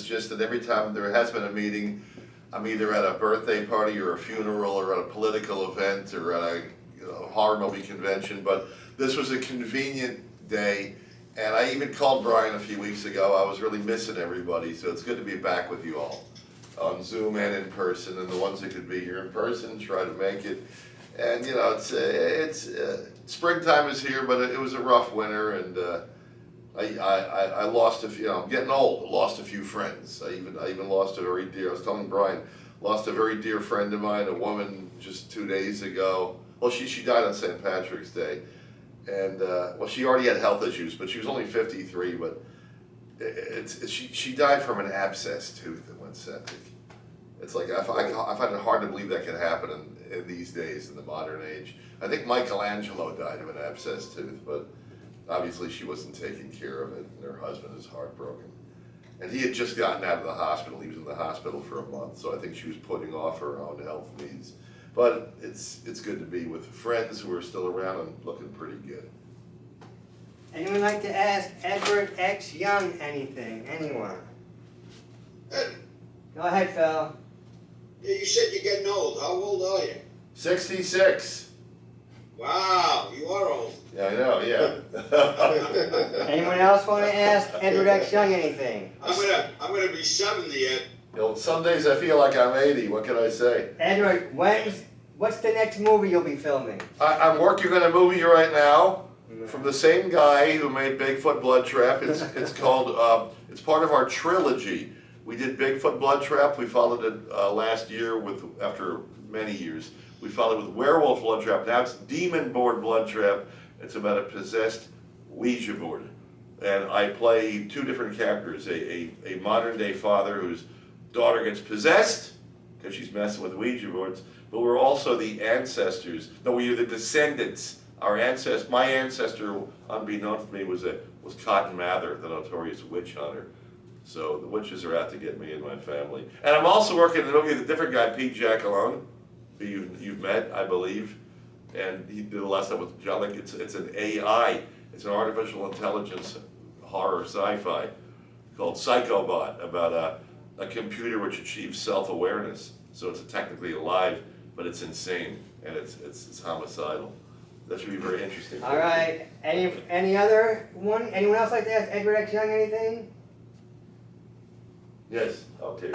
just that every time there has been a meeting, I'm either at a birthday party or a funeral or at a political event or at a horror movie convention, but this was a convenient day, and I even called Brian a few weeks ago. I was really missing everybody, so it's good to be back with you all on Zoom and in person, and the ones that could be here in person, try to make it. And it's springtime is here, but it was a rough winter, and I lost a few. I'm getting old. I lost a few friends. I even lost a very dear. I was telling Brian, lost a very dear friend of mine, a woman, just 2 days ago. Well, she died on St. Patrick's Day, and she already had health issues, but she was only 53. But she died from an abscess tooth that went septic. It's like I find it hard to believe that could happen in these days, in the modern age. I think Michelangelo died of an abscess tooth, but obviously she wasn't taking care of it, and her husband is heartbroken. And he had just gotten out of the hospital. He was in the hospital for a month, so I think she was putting off her own health needs. But it's good to be with friends who are still around and looking pretty good. Anyone like to ask Edward X. Young anything? Anyone? Go ahead, Phil. Yeah, you said you're getting old. How old are you? 66. Wow, you are old. Yeah, I know, yeah. Anyone else want to ask Edward X. Young anything? I'm gonna be 70 yet. Some days I feel like I'm 80, what can I say? Edward, what's the next movie you'll be filming? I'm working on a movie right now from the same guy who made Bigfoot Blood Trap. It's called, it's part of our trilogy. We did Bigfoot Blood Trap. We followed it last year after many years. We followed it with Werewolf Blood Trap. Now it's Demon Board Blood Trap. It's about a possessed Ouija board. And I play two different characters, a modern day father whose daughter gets possessed because she's messing with Ouija boards, but we're also the ancestors. No, we are the descendants. My ancestor, unbeknownst to me, was Cotton Mather, the notorious witch hunter. So the witches are out to get me and my family. And I'm also working in a movie with a different guy, Pete Giacalone, who you've met, I believe. And he did a lot of stuff with John. Like it's an AI, it's an artificial intelligence horror sci-fi called Psychobot, about a computer which achieves self-awareness. So it's technically alive, but it's insane, and it's homicidal. That should be very interesting. All right. Any other one? Anyone else like to ask Edward X. Young anything? Yes. Okay.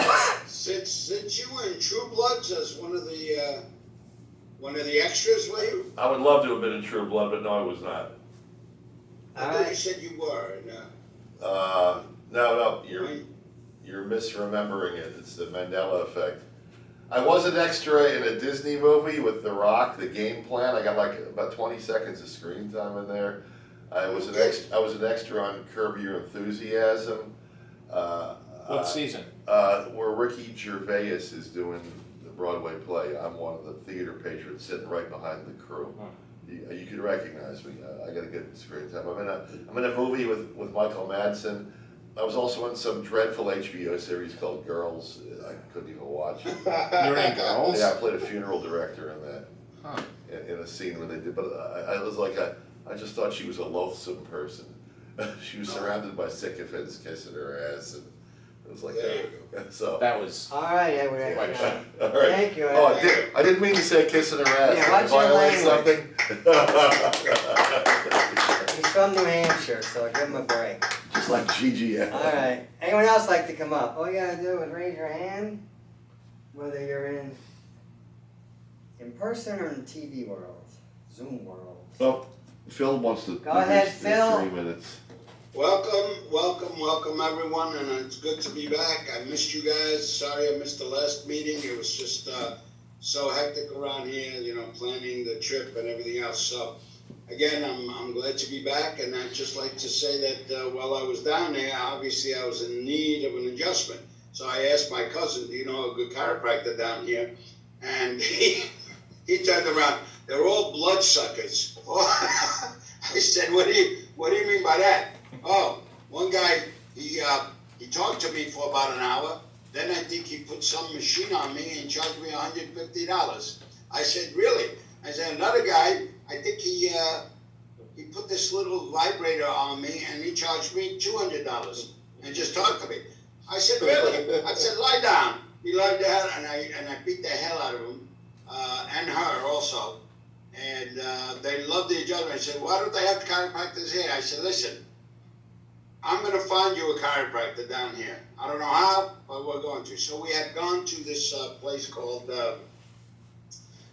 Since you were in True Bloods as one of the extras, were you? I would love to have been in True Blood, but no, I was not. I thought you said you were. No, you're misremembering it. It's the Mandela effect. I was an extra in a Disney movie with The Rock, The Game Plan. I got like about 20 seconds of screen time in there. I was an extra on Curb Your Enthusiasm. What season? Where Ricky Gervais is doing the Broadway play. I'm one of the theater patrons sitting right behind the crew. Huh. You could recognize me. I got a good screen time. I'm in a movie with Michael Madsen. I was also in some dreadful HBO series called Girls. I couldn't even watch it. You're in Girls? Yeah, I played a funeral director in that. Huh. In a scene when they did, but I was like, I just thought she was a loathsome person. She was surrounded by sycophants kissing her ass, and it was like, so. That was All right, Edward X. quite a Young. shock. All right. Thank you, Oh, Edward. I didn't mean to say kissing her ass. Yeah, Did I watch your violate language. something? He's from New Hampshire, so give him a break. Just like Gigi. All right. Anyone else like to come up? All you gotta do is raise your hand, whether you're in person or in TV world, Zoom world. Oh, Phil wants to. Go ahead, his Phil. 3 minutes. Welcome everyone, and it's good to be back. I missed you guys. Sorry I missed the last meeting. It was just so hectic around here, planning the trip and everything else. So again, I'm glad to be back, and I'd just like to say that while I was down there, obviously I was in need of an adjustment. So I asked my cousin, do you know a good chiropractor down here? And he turned around. They're all bloodsuckers. I said, what do you mean by that? Oh, one guy, he talked to me for about an hour. Then I think he put some machine on me and charged me $150. I said, really? I said, another guy, I think he put this little vibrator on me and he charged me $200 and just talked to me. I said, really? I said, lie down. He lied down, and I beat the hell out of him, and her also. And they loved the adjustment. I said, why don't they have chiropractors here? I said, listen, I'm going to find you a chiropractor down here. I don't know how, but we're going to. So we had gone to this place called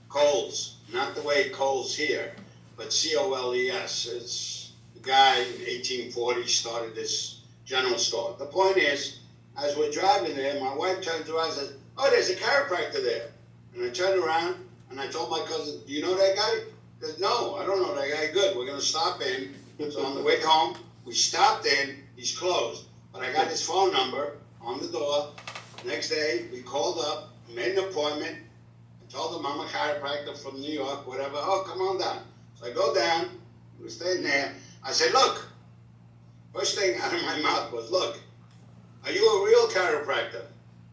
Coles. Not the way Coles here, but Coles. It's the guy in 1840 started this general store. The point is, as we're driving there, my wife turns around and says, oh, there's a chiropractor there. And I turned around and I told my cousin, do you know that guy? He says, no, I don't know that guy. Good, we're going to stop in. So on the way home, we stopped in. He's closed. But I got his phone number on the door. Next day, we called up, made an appointment. I told him I'm a chiropractor from New York, whatever. Oh, come on down. So I go down. We're staying there. I said, look. First thing out of my mouth was, look, are you a real chiropractor?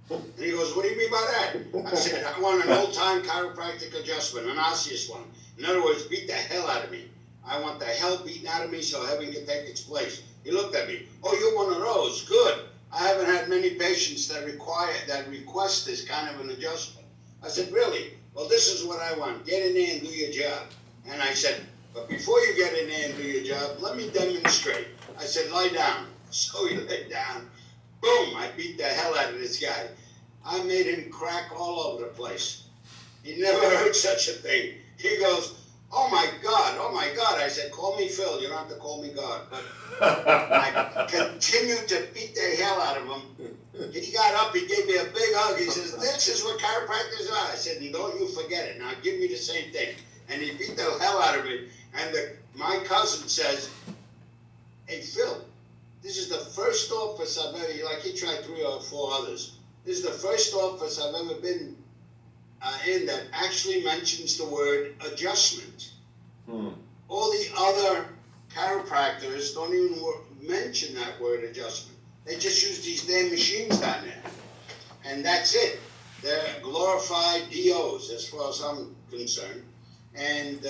And he goes, what do you mean by that? I said, I want an old-time chiropractic adjustment, an osseous one. In other words, beat the hell out of me. I want the hell beaten out of me so heaven can take its place. He looked at me. Oh, you're one of those. Good. I haven't had many patients that request this kind of an adjustment. I said, really? Well, this is what I want. Get in there and do your job. And I said, but before you get in there and do your job, let me demonstrate. I said, lie down. So he lay down. Boom, I beat the hell out of this guy. I made him crack all over the place. He never heard such a thing. He goes, oh my God. I said, call me Phil, you don't have to call me God. But I continued to beat the hell out of him. He got up, he gave me a big hug. He says, this is what chiropractors are. I said, don't you forget it. Now give me the same thing. And he beat the hell out of me. And my cousin says, hey Phil, this is the first office I've ever, like he tried 3 or 4 others. This is the first office I've ever been in that actually mentions the word adjustment. All the other chiropractors don't even mention that word adjustment. They just use these damn machines down there. And that's it. They're glorified DOs as far as I'm concerned. And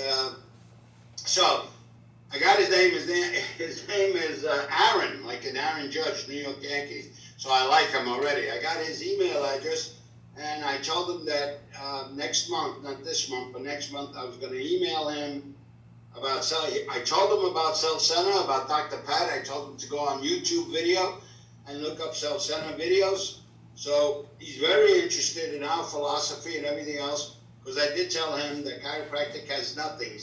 so I got his name. His name is Aaron, like an Aaron Judge, New York Yankees. So I like him already. I got his email address, and I told him that next month, not this month, but next month, I was going to email him about I told him about Self Center, about Dr. Pat. I told him to go on YouTube video and look up Self Center videos. So he's very interested in our philosophy and everything else, because I did tell him that chiropractic has nothing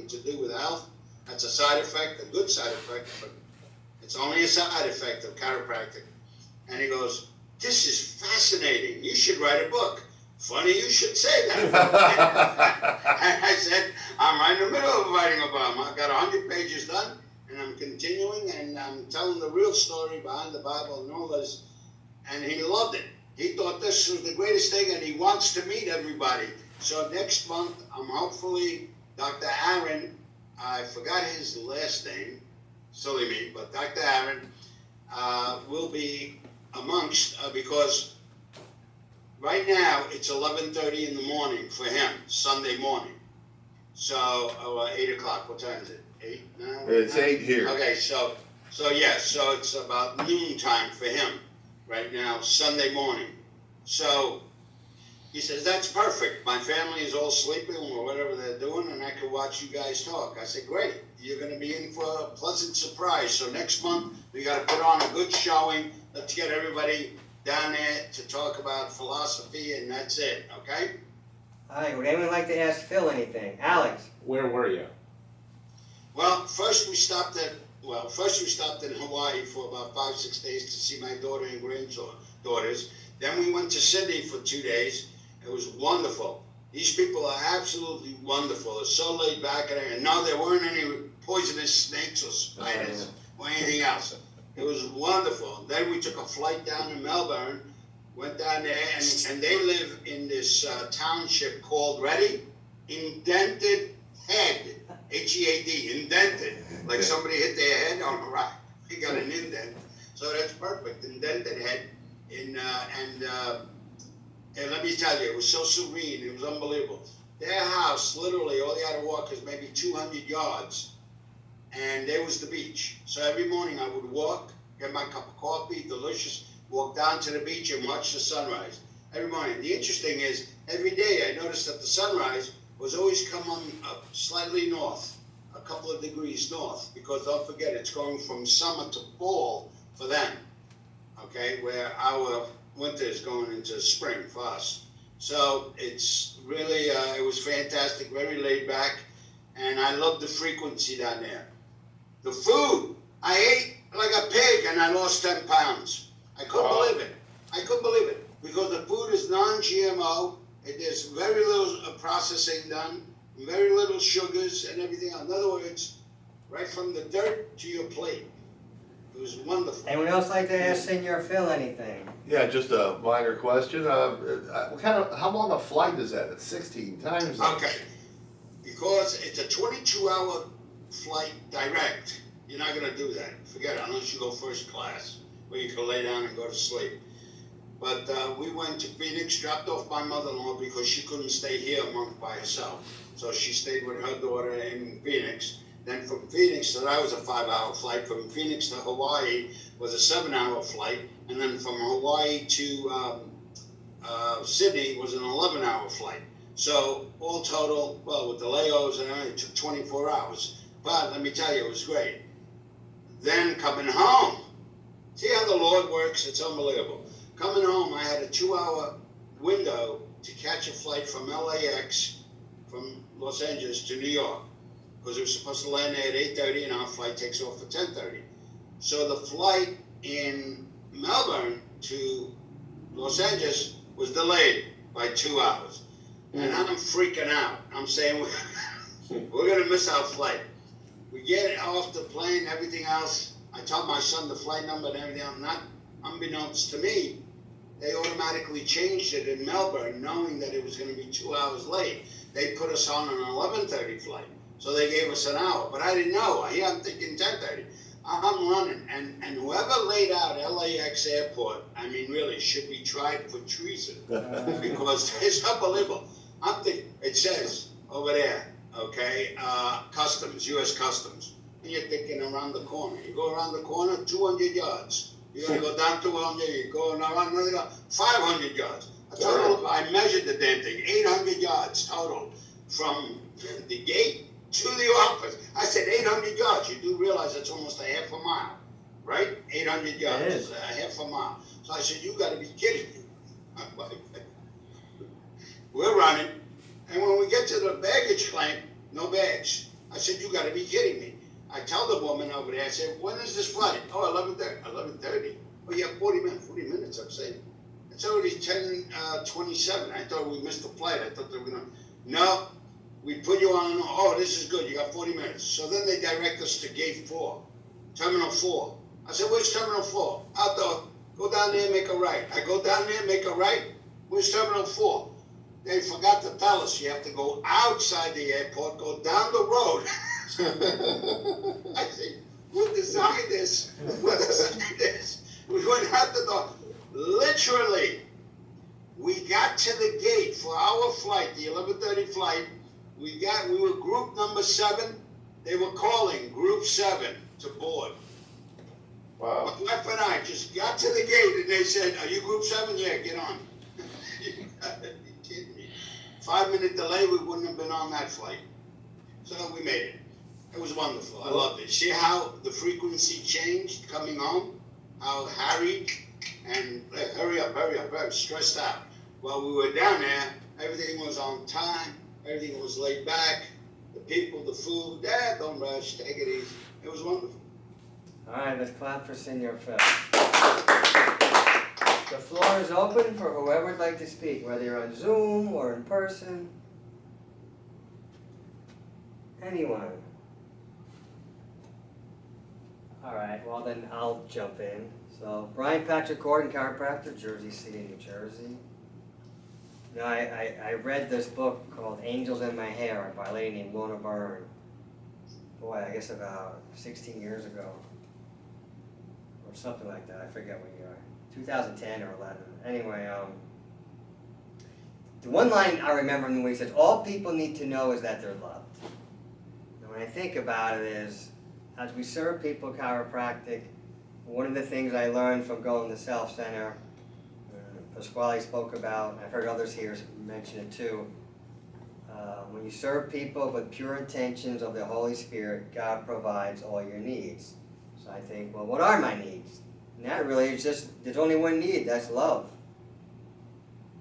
to do with health. That's a side effect, a good side effect, but it's only a side effect of chiropractic. And he goes, this is fascinating. You should write a book. Funny you should say that. And I said, I'm right in the middle of writing a book. I've got 100 pages done, and I'm continuing, and I'm telling the real story behind the Bible and all this. And he loved it. He thought this was the greatest thing, and he wants to meet everybody. So next month, I'm hopefully Dr. Aaron, I forgot his last name, silly me, but Dr. Aaron will be amongst, because right now it's 11:30 in the morning for him, Sunday morning. So, 8 o'clock, what time is it? 8 now? It's 8 here. Okay, so it's about noon time for him right now, Sunday morning. So he says, that's perfect. My family is all sleeping or whatever they're doing, and I can watch you guys talk. I said, great. You're going to be in for a pleasant surprise. So next month, we got to put on a good showing. Let's get everybody down there to talk about philosophy, and that's it, okay? All right, would anyone like to ask Phil anything? Alex? Where were you? Well, first we stopped in Hawaii for about 5-6 days to see my daughter and granddaughters. Then we went to Sydney for 2 days. It was wonderful. These people are absolutely wonderful. They're so laid back, and no, there weren't any poisonous snakes or spiders or anything else. It was wonderful. Then we took a flight down to Melbourne, went down there, and they live in this township called, ready? Indented Head. H-E-A-D, indented. Like somebody hit their head on a rock. They got an indent. So that's perfect. Indented Head. And let me tell you, it was so serene. It was unbelievable. Their house, literally, all you had to walk is maybe 200 yards. And there was the beach. So every morning I would walk, get my cup of coffee, delicious, walk down to the beach and watch the sunrise every morning. The interesting is, every day I noticed that the sunrise was always coming up slightly north, a couple of degrees north, because don't forget, it's going from summer to fall for them, okay, where our winter is going into spring for us. So it's really, it was fantastic, very laid back, and I love the frequency down there. The food, I ate like a pig and I lost 10 pounds. I couldn't Wow. believe it. I couldn't believe it, because the food is non-GMO. There's very little processing done, very little sugars and everything. In other words, right from the dirt to your plate. It was wonderful. Anyone else like to ask Senor Phil anything? Yeah, just a minor question. How long a flight is that? It's 16 times. Okay, because it's a 22-hour flight direct. You're not gonna do that. Forget it, unless you go first class, where you can lay down and go to sleep. But we went to Phoenix, dropped off my mother-in-law because she couldn't stay here a month by herself. So she stayed with her daughter in Phoenix. Then from Phoenix, so that was a 5-hour flight. From Phoenix to Hawaii was a 7-hour flight. And then from Hawaii to Sydney was an 11-hour flight. So all total, well, with the layovers and everything, it took 24 hours. But let me tell you, it was great. Then coming home, see how the Lord works? It's unbelievable. Coming home, I had a 2-hour window to catch a flight from LAX, from Los Angeles to New York, because it was supposed to land there at 8:30 and our flight takes off at 10:30. So the flight in Melbourne to Los Angeles was delayed by 2 hours. And I'm freaking out. I'm saying, we're going to miss our flight. We get off the plane, everything else. I told my son the flight number and everything else. Not unbeknownst to me, they automatically changed it in Melbourne, knowing that it was going to be 2 hours late. They put us on an 11:30 flight. So they gave us an hour. But I didn't know. Here I'm thinking 10:30. I'm running. And whoever laid out LAX airport, I mean, really, should be tried for treason. Because it's unbelievable. I'm thinking, it says over there, okay, customs, U.S. Customs. And you're thinking around the corner. You go around the corner, 200 yards. You're going to go down 200, you're going around another 500 yards. I measured the damn thing, 800 yards total from the gate to the office. I said 800 yards. You do realize it's almost a half a mile, right? 800 yards, It is. a half a mile. So I said, you got to be kidding me. We're running, and when we get to the baggage claim, no bags. I said, you got to be kidding me. I tell the woman over there, I said, when is this flight? Oh, 11:30. 11:30. Oh, yeah, 40 minutes. 40 minutes, I'm saying. It's already 10:27. I thought we missed the flight. I thought they were going to. No, we put you on. Oh, this is good. You got 40 minutes. So then they direct us to gate 4, Terminal 4. I said, where's Terminal 4? Outdoor. Go down there and make a right. I go down there and make a right. Where's Terminal 4? They forgot to tell us you have to go outside the airport, go down the road. I said, who designed this? Who designed this? We went out the door. Literally, we got to the gate for our flight, the 11:30 flight. We were group number 7. They were calling group 7 to board. Wow. My wife and I just got to the gate and they said, are you group 7? Yeah, get on. You gotta be kidding me. 5-minute delay, we wouldn't have been on that flight. So we made it. It was wonderful. I loved it. See how the frequency changed coming home? How harried and hurry up, very stressed out. While we were down there, everything was on time. Everything was laid back. The people, the food, don't rush, take it easy. It was wonderful. All right, let's clap for Senor Phil. The floor is open for whoever would like to speak, whether you're on Zoom or in person. Anyone? All right, well then I'll jump in. So, Brian Patrick Gordon, chiropractor, Jersey City, New Jersey. You know, I read this book called Angels in My Hair by a lady named Lorna Byrne. Boy, I guess about 16 years ago. Or something like that, I forget what year. 2010 or 11. Anyway, the one line I remember in the movie says, all people need to know is that they're loved. And when I think about it is, as we serve people chiropractic, one of the things I learned from going to Self Center, Pasquale spoke about, and I've heard others here mention it too. When you serve people with pure intentions of the Holy Spirit, God provides all your needs. So I think, well, what are my needs? And that really is just, there's only one need, that's love.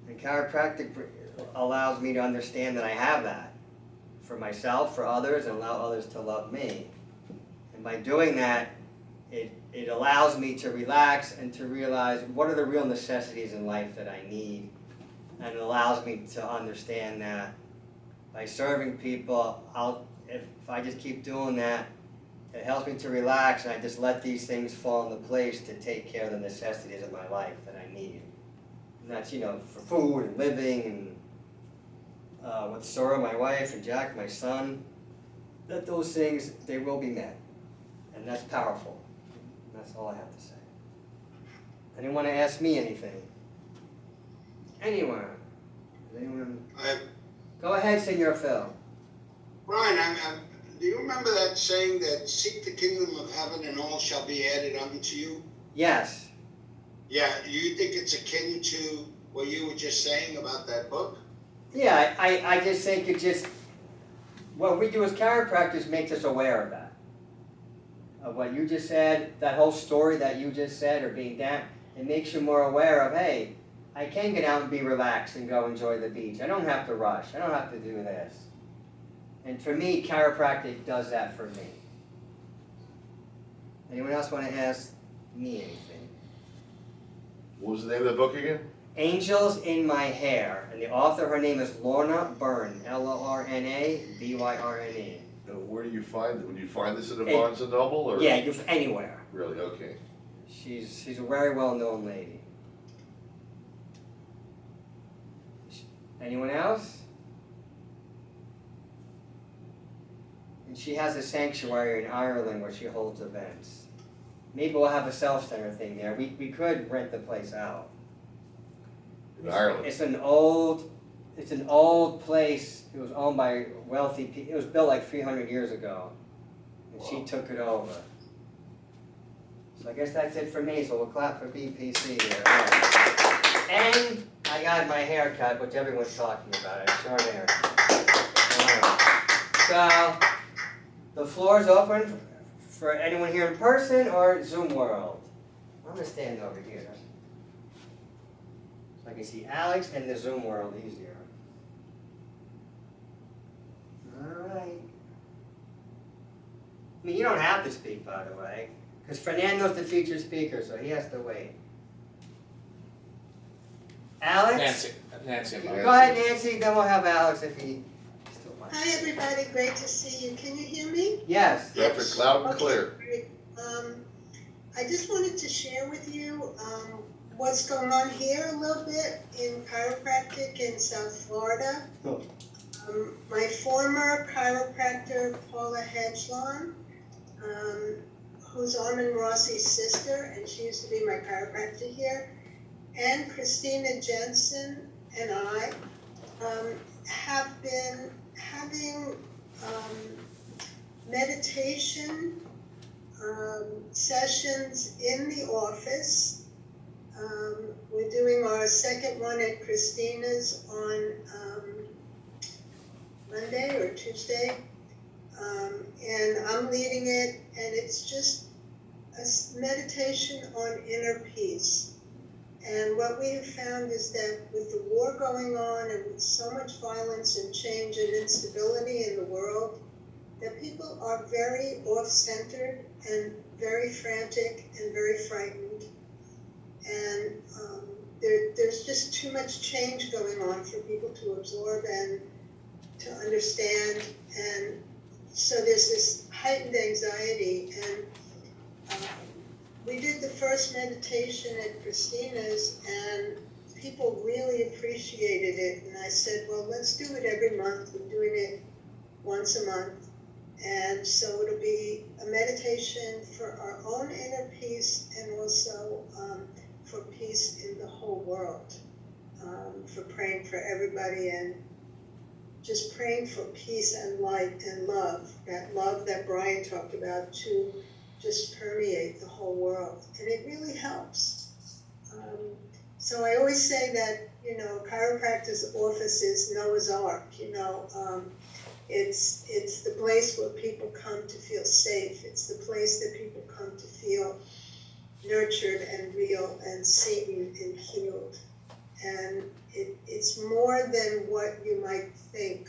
And chiropractic allows me to understand that I have that for myself, for others, and allow others to love me. And by doing that, it allows me to relax and to realize what are the real necessities in life that I need. And it allows me to understand that by serving people, if I just keep doing that, it helps me to relax, and I just let these things fall into place to take care of the necessities of my life that I need. And that's, for food and living, and with Sora, my wife, and Jack, my son, that those things, they will be met. And that's powerful. That's all I have to say. Anyone want to ask me anything? Anyone? Anyone? Go ahead, Senor Phil. Brian, do you remember that saying that seek the kingdom of heaven and all shall be added unto you? Yes. Yeah, do you think it's akin to what you were just saying about that book? Yeah, I just think what we do as chiropractors makes us aware of that. Of what you just said, that whole story that you just said, or being down, it makes you more aware of, hey, I can get out and be relaxed and go enjoy the beach. I don't have to rush. I don't have to do this. And for me, chiropractic does that for me. Anyone else want to ask me anything? What was the name of the book again? Angels in My Hair. And the author, her name is Lorna Byrne. Lorna Byrne. Where do you find it? Would you find this at a Barnes and Noble, or? Yeah, anywhere. Really? Okay. She's a very well-known lady. Anyone else? And she has a sanctuary in Ireland where she holds events. Maybe we'll have a self-center thing there. We could rent the place out. In Ireland? It's an old place. It was owned by wealthy people. It was built like 300 years ago. And she took it over. So I guess that's it for me. So we'll clap for BPC here. Right. And I got my haircut, which everyone's talking about. It's short hair. Right. So the floor is open for anyone here in person or Zoom world. I'm going to stand over here. So I can see Alex and the Zoom world easier. All right. I mean, you don't have to speak, by the way, because Fernando's the featured speaker, so he has to wait. Alex? Nancy. Go ahead, Nancy, then we'll have Alex if he still wants. Hi, everybody. Great to see you. Can you hear me? Yes. Perfect, loud and clear. Great. I just wanted to share with you what's going on here a little bit in chiropractic in South Florida. Cool. My former chiropractor, Paula Hedgelon, who's Armin Rossi's sister, and she used to be my chiropractor here, and Christina Jensen and I have been having meditation sessions in the office. We're doing our second one at Christina's on Monday or Tuesday, and I'm leading it, and it's just a meditation on inner peace. And what we have found is that with the war going on and with so much violence and change and instability in the world, that people are very off-centered and very frantic and very frightened. And there's just too much change going on for people to absorb and to understand. And so there's this heightened anxiety. And we did the first meditation at Christina's, and people really appreciated it. And I said, well, let's do it every month. We're doing it once a month. And so it'll be a meditation for our own inner peace and also for peace in the whole world, for praying for everybody and just praying for peace and light and love that Brian talked about, to just permeate the whole world, and it really helps. So I always say that, you know, chiropractor's office is Noah's Ark, you know. It's the place where people come to feel safe. It's the place that people come to feel nurtured and real and seen and healed. And it's more than what you might think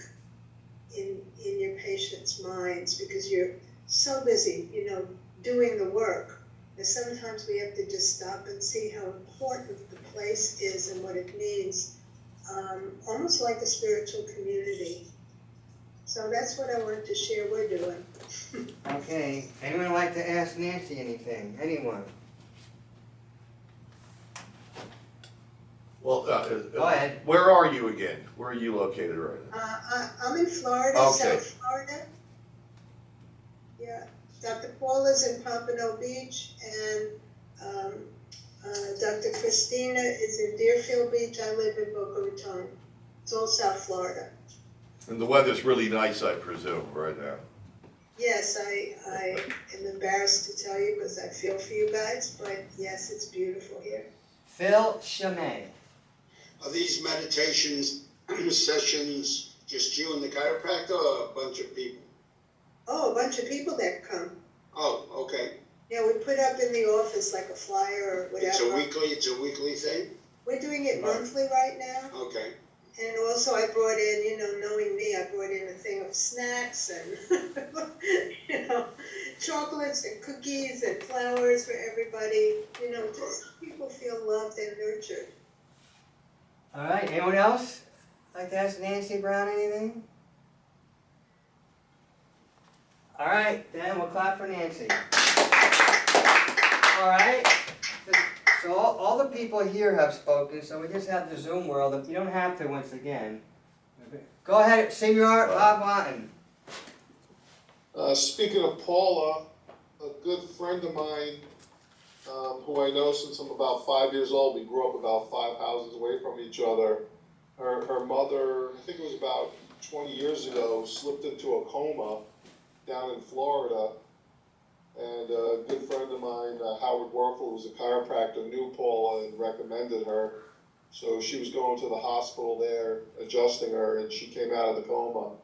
in your patients' minds, because you're so busy, you know, doing the work. And sometimes we have to just stop and see how important the place is and what it means, almost like a spiritual community. So that's what I wanted to share we're doing. Okay, anyone like to ask Nancy anything? Anyone? Well, Go ahead. where are you again? Where are you located right now? I'm in Florida, Okay. South Florida. Yeah, Dr. Paula's in Pompano Beach, and Dr. Christina is in Deerfield Beach. I live in Boca Raton. It's all South Florida. And the weather's really nice, I presume, right now. Yes, I am embarrassed to tell you because I feel for you guys, but yes, it's beautiful here. Phil Chamay. Are these meditations sessions just you and the chiropractor, or a bunch of people? Oh, a bunch of people that come. Oh, okay. Yeah, we put up in the office like a flyer or whatever. It's a weekly thing? We're doing it monthly right now. Okay. And also I brought in, you know, knowing me, I brought in a thing of snacks and, you know, chocolates and cookies and flowers for everybody. You know, just so people feel loved and nurtured. All right, anyone else like to ask Nancy Brown anything? All right, then we'll clap for Nancy. All right, so all the people here have spoken, so we just have the Zoom world. You don't have to once again. Go ahead, Senior Bob Wanton. Speaking of Paula, a good friend of mine, who I know since I'm about 5 years old, we grew up about 5 houses away from each other. Her mother, I think it was about 20 years ago, slipped into a coma down in Florida. And a good friend of mine, Howard Werfel, who's a chiropractor, knew Paula and recommended her. So she was going to the hospital there, adjusting her, and she came out of the coma.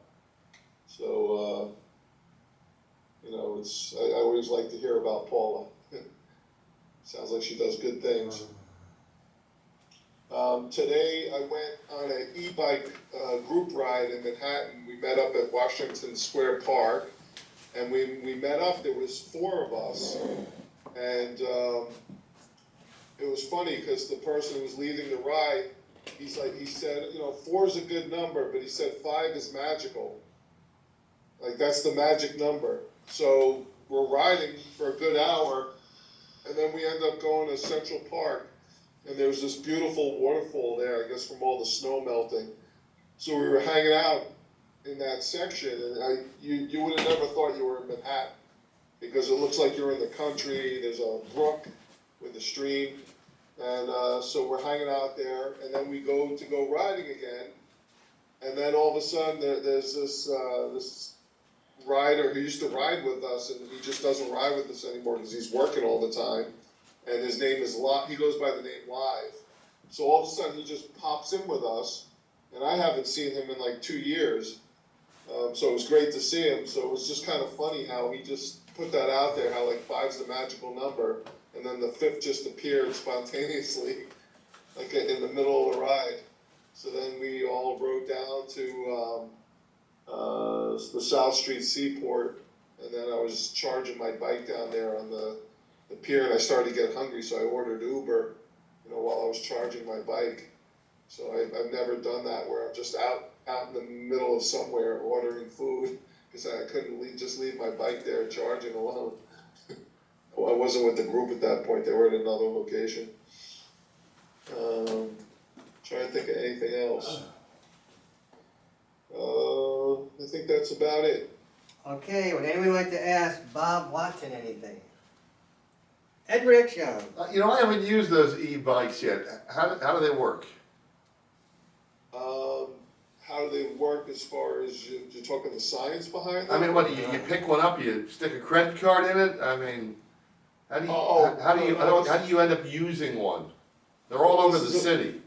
So, you know, I always like to hear about Paula. Sounds like she does good things. Today I went on an e-bike group ride in Manhattan. We met up at Washington Square Park. And we met up, there was 4 of us, and it was funny because the person who was leading the ride, he said, you know, 4 is a good number, but he said 5 is magical. Like, that's the magic number. So we're riding for a good hour, and then we end up going to Central Park, and there was this beautiful waterfall there, I guess from all the snow melting. So we were hanging out in that section, and you would have never thought you were in Manhattan, because it looks like you're in the country. There's a brook with a stream, and so we're hanging out there, and then we go riding again, and then all of a sudden there's this rider who used to ride with us, and he just doesn't ride with us anymore because he's working all the time, and his name is he goes by the name Live. So all of a sudden he just pops in with us, and I haven't seen him in like 2 years. So it was great to see him. So it was just kind of funny how he just put that out there, how like 5's the magical number, and then the 5th just appeared spontaneously, like in the middle of the ride. So then we all rode down to the South Street Seaport, and then I was charging my bike down there on the pier, and I started to get hungry, so I ordered Uber, you know, while I was charging my bike. So I've never done that where I'm just out in the middle of somewhere ordering food, because I couldn't just leave my bike there charging alone. Well, I wasn't with the group at that point, they were at another location. Trying to think of anything else. I think that's about it. Okay, would anyone like to ask Bob Watson anything? Edward X. Young. You know, I haven't used those e-bikes yet. How do they work? how do they work as far as you're talking the science behind it? I mean, what, you pick one up, you stick a credit card in it, I mean, how do you, Oh, how do you, no, how do you end up using one? They're all over the city.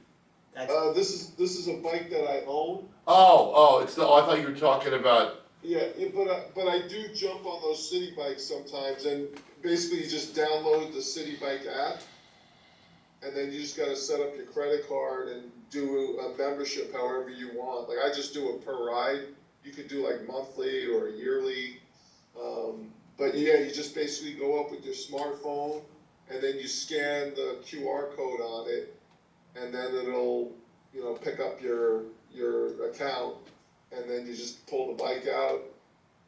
That's, This is a bike that I own. Oh, I thought you were talking about, Yeah, but I do jump on those city bikes sometimes, and basically you just download the city bike app, and then you just gotta set up your credit card and do a membership however you want. Like I just do it per ride. You could do like monthly or yearly. But yeah, you just basically go up with your smartphone, and then you scan the QR code on it, and then it'll, pick up your account, and then you just pull the bike out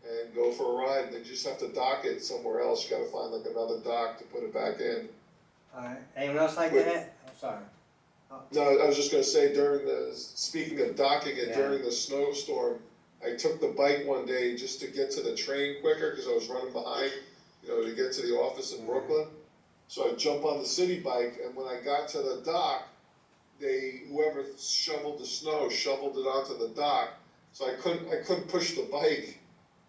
and go for a ride, and then you just have to dock it somewhere else. You gotta find like another dock to put it back in. alright, anyone else like that? I'm sorry. No, I was just gonna say speaking of docking it, Yeah. during the snowstorm, I took the bike one day just to get to the train quicker, cause I was running behind, to get to the office in Brooklyn. So I jump on the city bike, and when I got to the dock, whoever shoveled the snow shoveled it onto the dock, so I couldn't push the bike,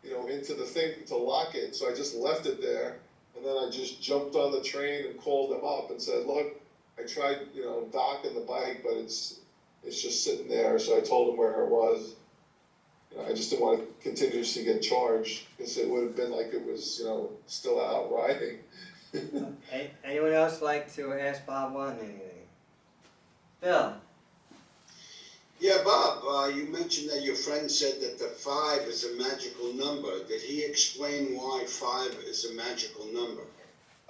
into the thing to lock it, so I just left it there, and then I just jumped on the train and called them up and said, look, I tried, docking the bike, but it's just sitting there, so I told them where it was. I just didn't want to continuously get charged, because it would have been like it was, still out riding. Anyone else like to ask Bob Wanton anything? Bill? Yeah, Bob, you mentioned that your friend said that the 5 is a magical number. Did he explain why 5 is a magical number?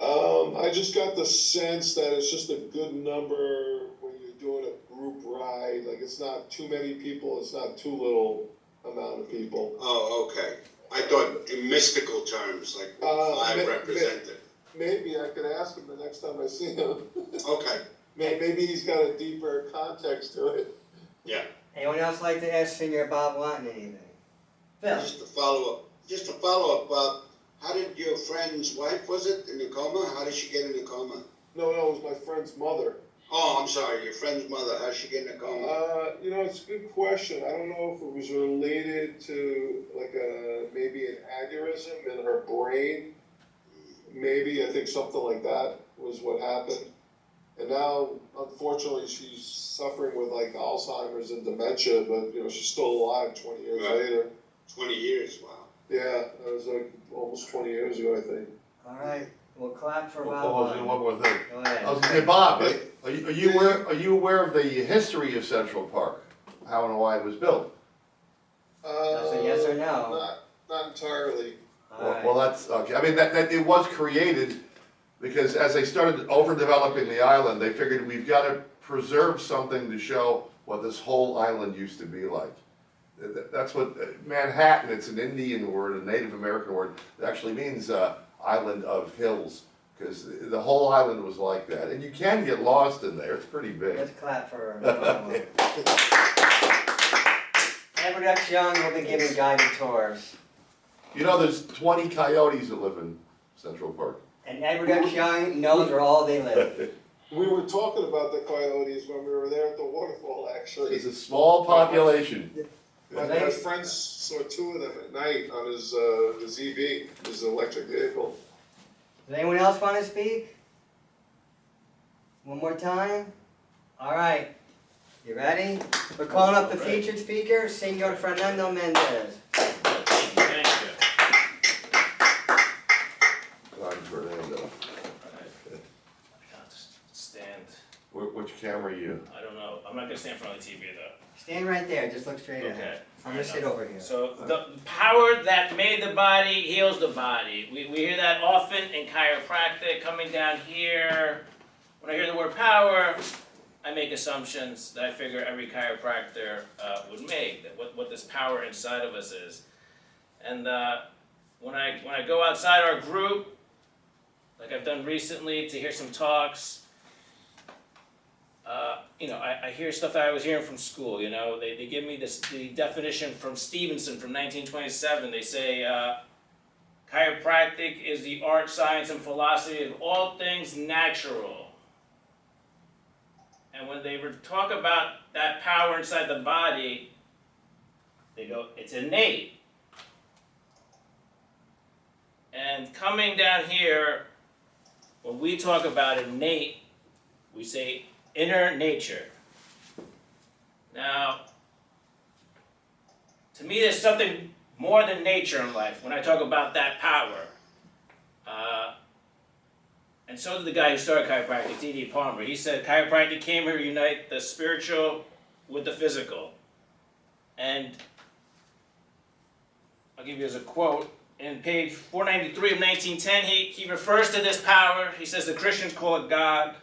I just got the sense that it's just a good number when you're doing a group ride. Like, it's not too many people, it's not too little amount of people. Oh, okay. I thought in mystical terms, like what 5 represented. Maybe I could ask him the next time I see him. Okay, Maybe he's got a deeper context to it. yeah. Anyone else like to ask Senior Bob Wanton anything? Phil? Just to follow up, Bob, how did your friend's wife, was it, in a coma? How did she get in a coma? No, it was my friend's mother. Oh, I'm sorry, your friend's mother, how did she get in a coma? It's a good question. I don't know if it was related to like maybe an aneurysm in her brain. Maybe, I think something like that was what happened. And now, unfortunately, she's suffering with like Alzheimer's and dementia, but she's still alive 20 years Right. later. 20 years, wow. Yeah, that was like almost 20 years ago, I think. Alright, we'll clap for Bob oh, Wanton. one more thing. Go ahead. I was gonna say, Bob, are you aware of the history of Central Park? How and why it was built? That's a yes or no? Not entirely. Alright. Well, that's, okay, I mean, that it was created because as they started overdeveloping the island, they figured we've gotta preserve something to show what this whole island used to be like. That's what, Manhattan, it's an Indian word, a Native American word, it actually means, island of hills. Cause the whole island was like that, and you can get lost in there, it's pretty big. Let's clap for Bob Wanton. Edward X. Young will be giving guided tours. You know, there's 20 coyotes that live in Central Park. And Edward X. Young knows where all they live. We were talking about the coyotes when we were there at the waterfall, actually. It's a small population. My friend saw 2 of them at night on his EV, his electric vehicle. Does anyone else want to speak? One more time? Alright, you ready? We're calling up the featured speaker, Senor Fernando Mendez. Thank you. I'm Fernando. I got to stand. Which camera are you? I don't know. I'm not gonna stand in front of the TV though. Stand right there, just look straight Okay. ahead. I'm fair gonna sit enough. over here. So the power that made the body heals the body. We hear that often in chiropractic. Coming down here, when I hear the word power, I make assumptions that I figure every chiropractor would make. That what this power inside of us is. And when I go outside our group, like I've done recently, to hear some talks. I hear stuff that I was hearing from school. They give me the definition from Stevenson from 1927. They say chiropractic is the art, science, and philosophy of all things natural. And when they talk about that power inside the body, They go, it's innate. And coming down here, when we talk about innate, we say inner nature. Now, to me, there's something more than nature in life when I talk about that power. And so did the guy who started chiropractic, D.D. Palmer. He said chiropractic came here to unite the spiritual with the physical. And I'll give you as a quote. In page 493 of 1910, he refers to this power. He says the Christians call it God.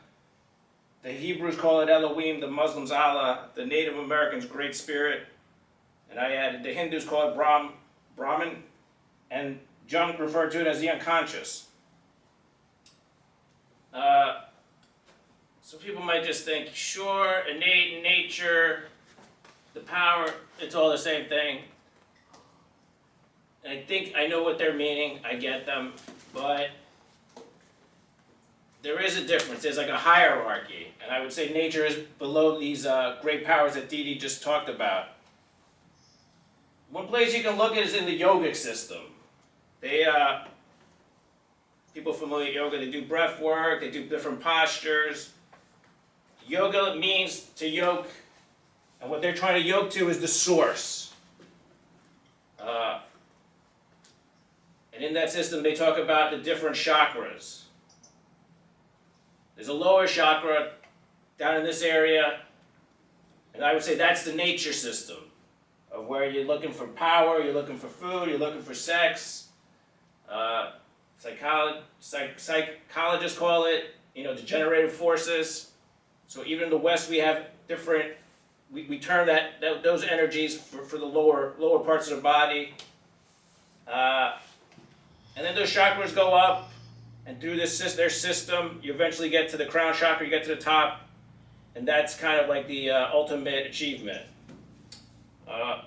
The Hebrews call it Elohim. The Muslims Allah. The Native Americans Great Spirit. And I added the Hindus call it Brahman. And Jung referred to it as the unconscious. So people might just think, sure, innate nature, the power, it's all the same thing. And I think I know what they're meaning, I get them, but there is a difference. There's like a hierarchy, and I would say nature is below these great powers that Dee Dee just talked about. One place you can look at is in the yogic system. People familiar with yoga, they do breath work, they do different postures. Yoga means to yoke, and what they're trying to yoke to is the source. And in that system, they talk about the different chakras. There's a lower chakra down in this area, and I would say that's the nature system, of where you're looking for power, you're looking for food, you're looking for sex. Psychologists call it, degenerative forces. So even in the West, we have different, we term those energies for the lower parts of the body. And then those chakras go up, and through their system, you eventually get to the crown chakra, you get to the top, and that's kind of like the ultimate achievement. Now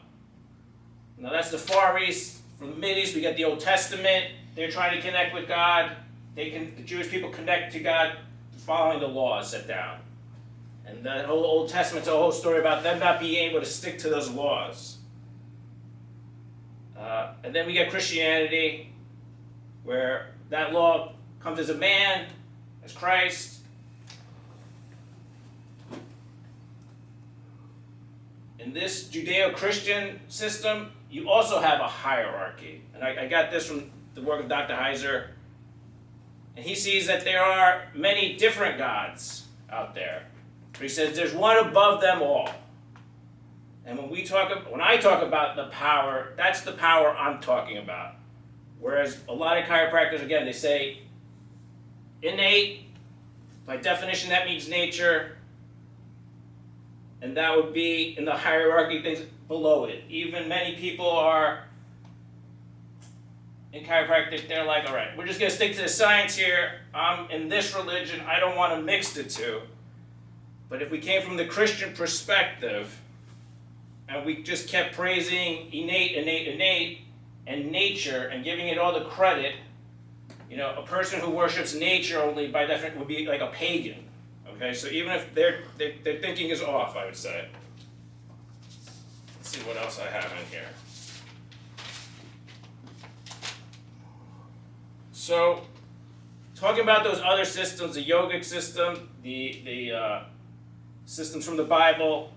that's the Far East. From the Mid East, we get the Old Testament. They're trying to connect with God. The Jewish people connect to God following the laws set down. And that whole Old Testament's a whole story about them not being able to stick to those laws. And then we get Christianity, where that law comes as a man, as Christ. In this Judeo-Christian system, you also have a hierarchy. And I got this from the work of Dr. Heiser. And he sees that there are many different gods out there. But he says there's one above them all. And when I talk about the power, that's the power I'm talking about. Whereas a lot of chiropractors, again, they say innate, by definition that means nature, and that would be in the hierarchy things below it. Even many people are in chiropractic, they're like, all right, we're just gonna stick to the science here. I'm in this religion, I don't wanna mix the two. But if we came from the Christian perspective, and we just kept praising innate, and nature, and giving it all the credit, a person who worships nature only, by definition, would be like a pagan. Okay, so even if their thinking is off, I would say. Let's see what else I have in here. So, talking about those other systems, the yogic system, the systems from the Bible,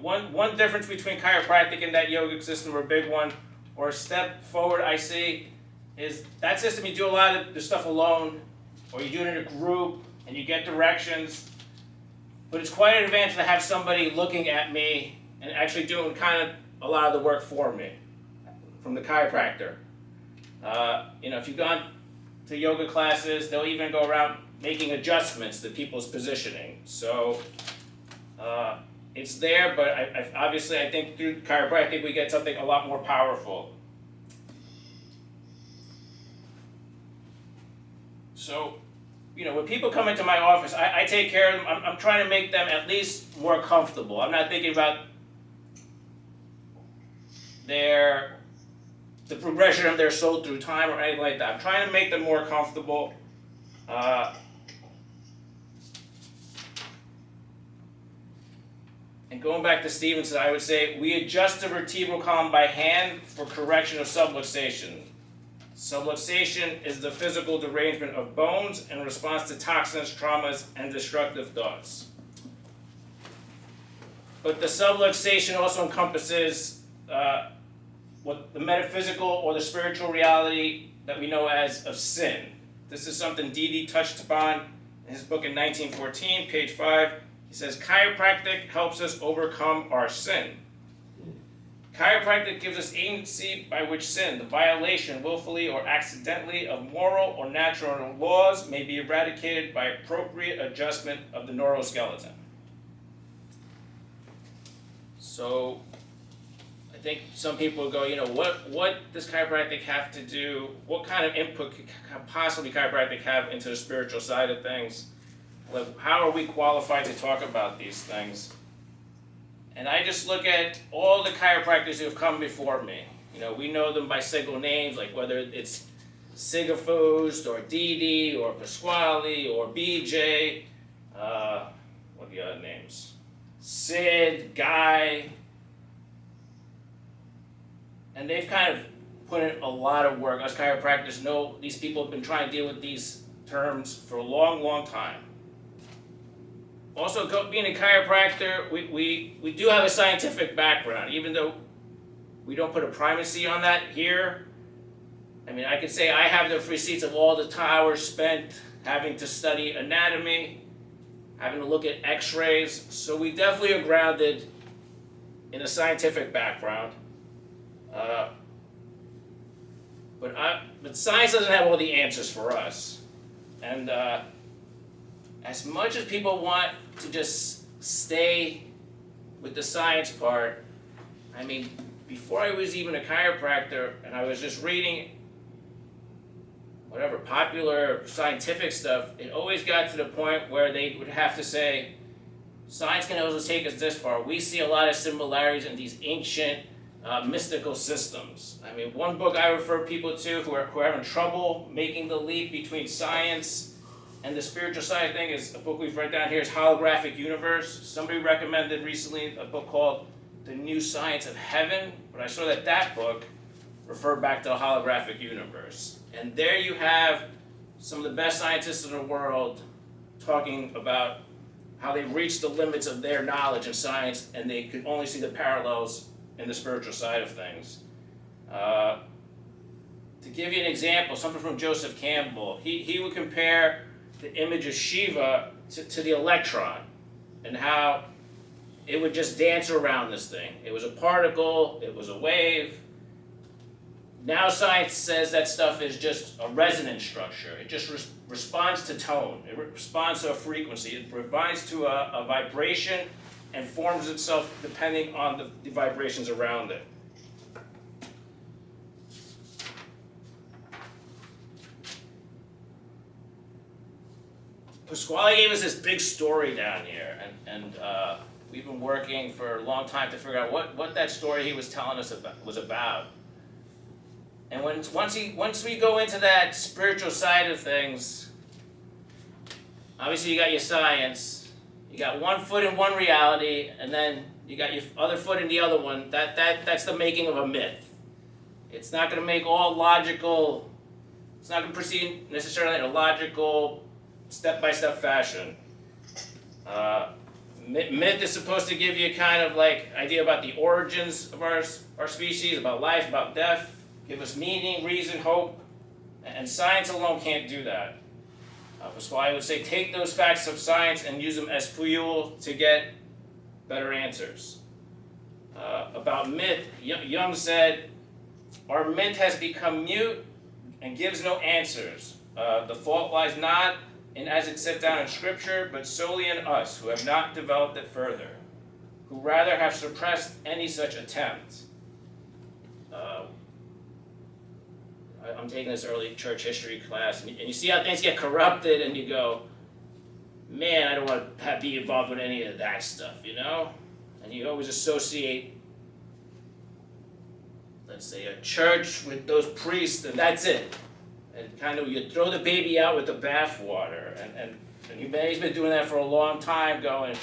one difference between chiropractic and that yogic system, or a big one, or a step forward I see, is that system you do a lot of the stuff alone, or you do it in a group, and you get directions, but it's quite an advantage to have somebody looking at me and actually doing kind of a lot of the work for me, from the chiropractor. If you've gone to yoga classes, they'll even go around making adjustments to people's positioning. So it's there, but obviously I think through chiropractic we get something a lot more powerful. So, when people come into my office, I take care of them. I'm trying to make them at least more comfortable. I'm not thinking about the progression of their soul through time or anything like that. I'm trying to make them more comfortable. And going back to Stevenson, I would say we adjust the vertebral column by hand for correction of subluxation. Subluxation is the physical derangement of bones in response to toxins, traumas, and destructive thoughts. But the subluxation also encompasses what the metaphysical or the spiritual reality that we know as of sin. This is something Dede touched upon in his book in 1914, page 5. He says, chiropractic helps us overcome our sin. Chiropractic gives us agency by which sin, the violation willfully or accidentally of moral or natural laws, may be eradicated by appropriate adjustment of the neuroskeleton. So, I think some people go, what does chiropractic have to do, what kind of input could possibly chiropractic have into the spiritual side of things? Like, how are we qualified to talk about these things? And I just look at all the chiropractors who have come before me. We know them by single names, like whether it's Sigafust or Dede or Pasquale or BJ, what are the other names? Sid, Guy. And they've kind of put in a lot of work. Us chiropractors know these people have been trying to deal with these terms for a long, long time. Also, being a chiropractor, we do have a scientific background, even though we don't put a primacy on that here. I mean, I could say I have the receipts of all the hours spent having to study anatomy, having to look at x-rays, so we definitely are grounded in a scientific background. But science doesn't have all the answers for us. And as much as people want to just stay with the science part, I mean, before I was even a chiropractor and I was just reading whatever popular scientific stuff, it always got to the point where they would have to say, science can also take us this far. We see a lot of similarities in these ancient mystical systems. I mean, one book I refer people to who are having trouble making the leap between science and the spiritual side of things is a book we've read down here is Holographic Universe. Somebody recommended recently a book called The New Science of Heaven, but I saw that book referred back to a holographic universe. And there you have some of the best scientists in the world talking about how they've reached the limits of their knowledge in science and they could only see the parallels in the spiritual side of things. To give you an example, something from Joseph Campbell, he would compare the image of Shiva to the electron and how it would just dance around this thing. It was a particle, it was a wave. Now science says that stuff is just a resonance structure. It just responds to tone. It responds to a frequency. It responds to a vibration and forms itself depending on the vibrations around it. Pasquale gave us this big story down here, and we've been working for a long time to figure out what that story he was telling us was about. And once we go into that spiritual side of things, obviously you got your science, you got one foot in one reality, and then you got your other foot in the other one. That's the making of a myth. It's not going to make all logical. It's not going to proceed necessarily in a logical, step-by-step fashion. Myth is supposed to give you kind of like idea about the origins of our species, about life, about death, give us meaning, reason, hope, and science alone can't do that. That's why I would say take those facts of science and use them as fuel to get better answers. About myth, Jung said, our myth has become mute and gives no answers. The fault lies not in as it set down in Scripture, but solely in us who have not developed it further, who rather have suppressed any such attempt. I'm taking this early church history class, and you see how things get corrupted, and you go, man, I don't want to be involved with any of that stuff, you know? And you always associate, let's say, a church with those priests, and that's it. And kind of you throw the baby out with the bathwater, and he's been doing that for a long time, going,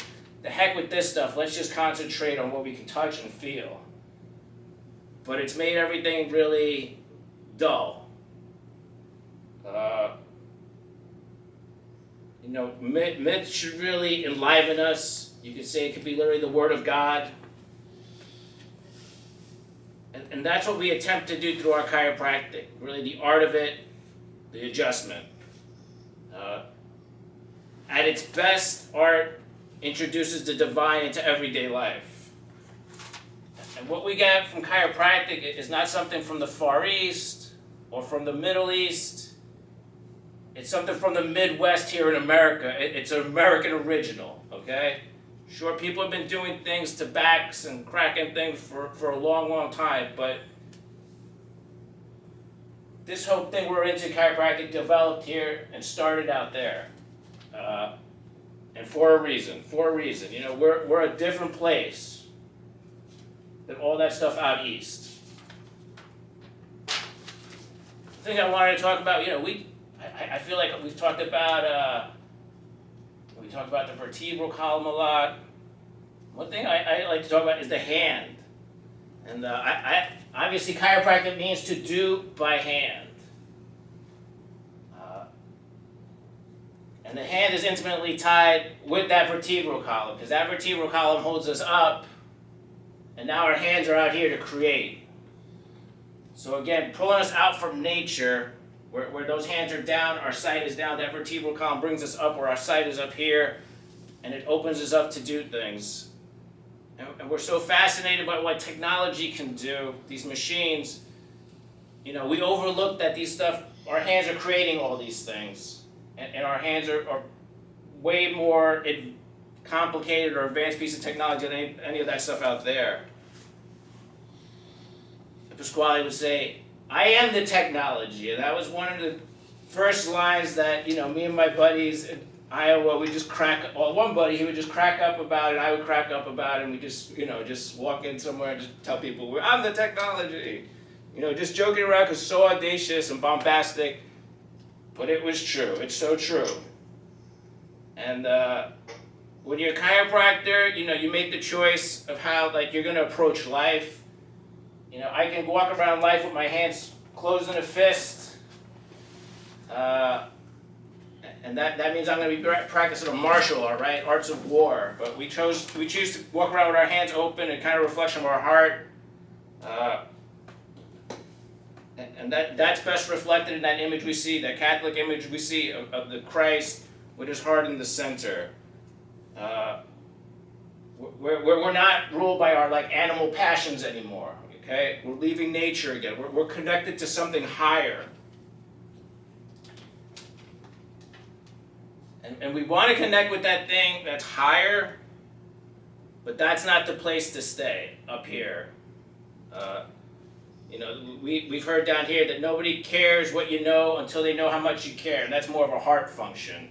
the heck with this stuff, let's just concentrate on what we can touch and feel. But it's made everything really dull. Myth should really enliven us. You could say it could be literally the Word of God. And that's what we attempt to do through our chiropractic, really the art of it, the adjustment. At its best, art introduces the divine into everyday life. And what we get from chiropractic is not something from the Far East or from the Middle East. It's something from the Midwest here in America. It's an American original, okay? Sure, people have been doing things to backs and cracking things for a long, long time, but this whole thing we're into, chiropractic, developed here and started out there. And for a reason. You know, we're a different place than all that stuff out east. The thing I wanted to talk about, you know, I feel like we've talked about the vertebral column a lot. One thing I like to talk about is the hand. And obviously chiropractic means to do by hand. And the hand is intimately tied with that vertebral column, because that vertebral column holds us up, and now our hands are out here to create. So again, pulling us out from nature, where those hands are down, our sight is down, that vertebral column brings us up where our sight is up here, and it opens us up to do things. And we're so fascinated by what technology can do, these machines. You know, we overlook that our hands are creating all these things. And our hands are way more complicated or advanced piece of technology than any of that stuff out there. Pasquale would say, I am the technology. And that was one of the first lines that, you know, me and my buddies in Iowa, one buddy, he would just crack up about it, I would crack up about it, and we just walk in somewhere and just tell people, I'm the technology. You know, just joking around because it's so audacious and bombastic. But it was true. It's so true. And when you're a chiropractor, you know, you make the choice of how, like, you're going to approach life. You know, I can walk around life with my hands closed in a fist. And that means I'm going to be practicing a martial art, right? Arts of war. But we choose to walk around with our hands open and kind of reflection of our heart. And that's best reflected in that image we see, that Catholic image we see of the Christ with his heart in the center. We're not ruled by our animal passions anymore. Okay, we're leaving nature again. We're connected to something higher. And we want to connect with that thing that's higher, but that's not the place to stay up here. You know, we've heard down here that nobody cares what you know until they know how much you care, and that's more of a heart function.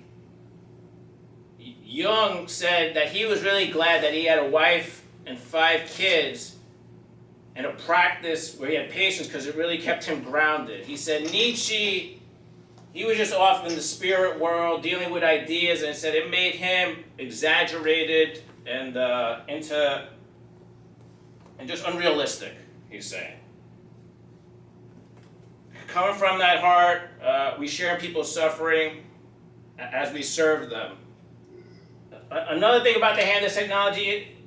Jung said that he was really glad that he had a wife and 5 kids and a practice where he had patience, because it really kept him grounded. He said Nietzsche, he was just off in the spirit world dealing with ideas, and said it made him exaggerated and just unrealistic, he's saying. Coming from that heart, we share people's suffering as we serve them. Another thing about the handless technology,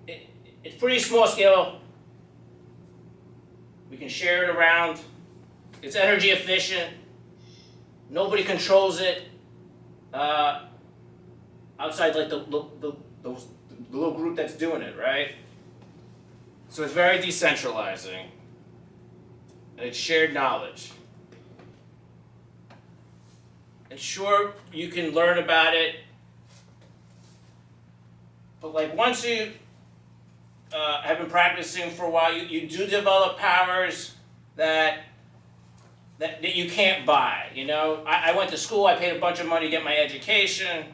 it's pretty small scale. We can share it around. It's energy efficient. Nobody controls it outside the little group that's doing it, right? So it's very decentralizing. And it's shared knowledge. And sure, you can learn about it, but once you have been practicing for a while, you do develop powers that you can't buy. You know, I went to school, I paid a bunch of money to get my education,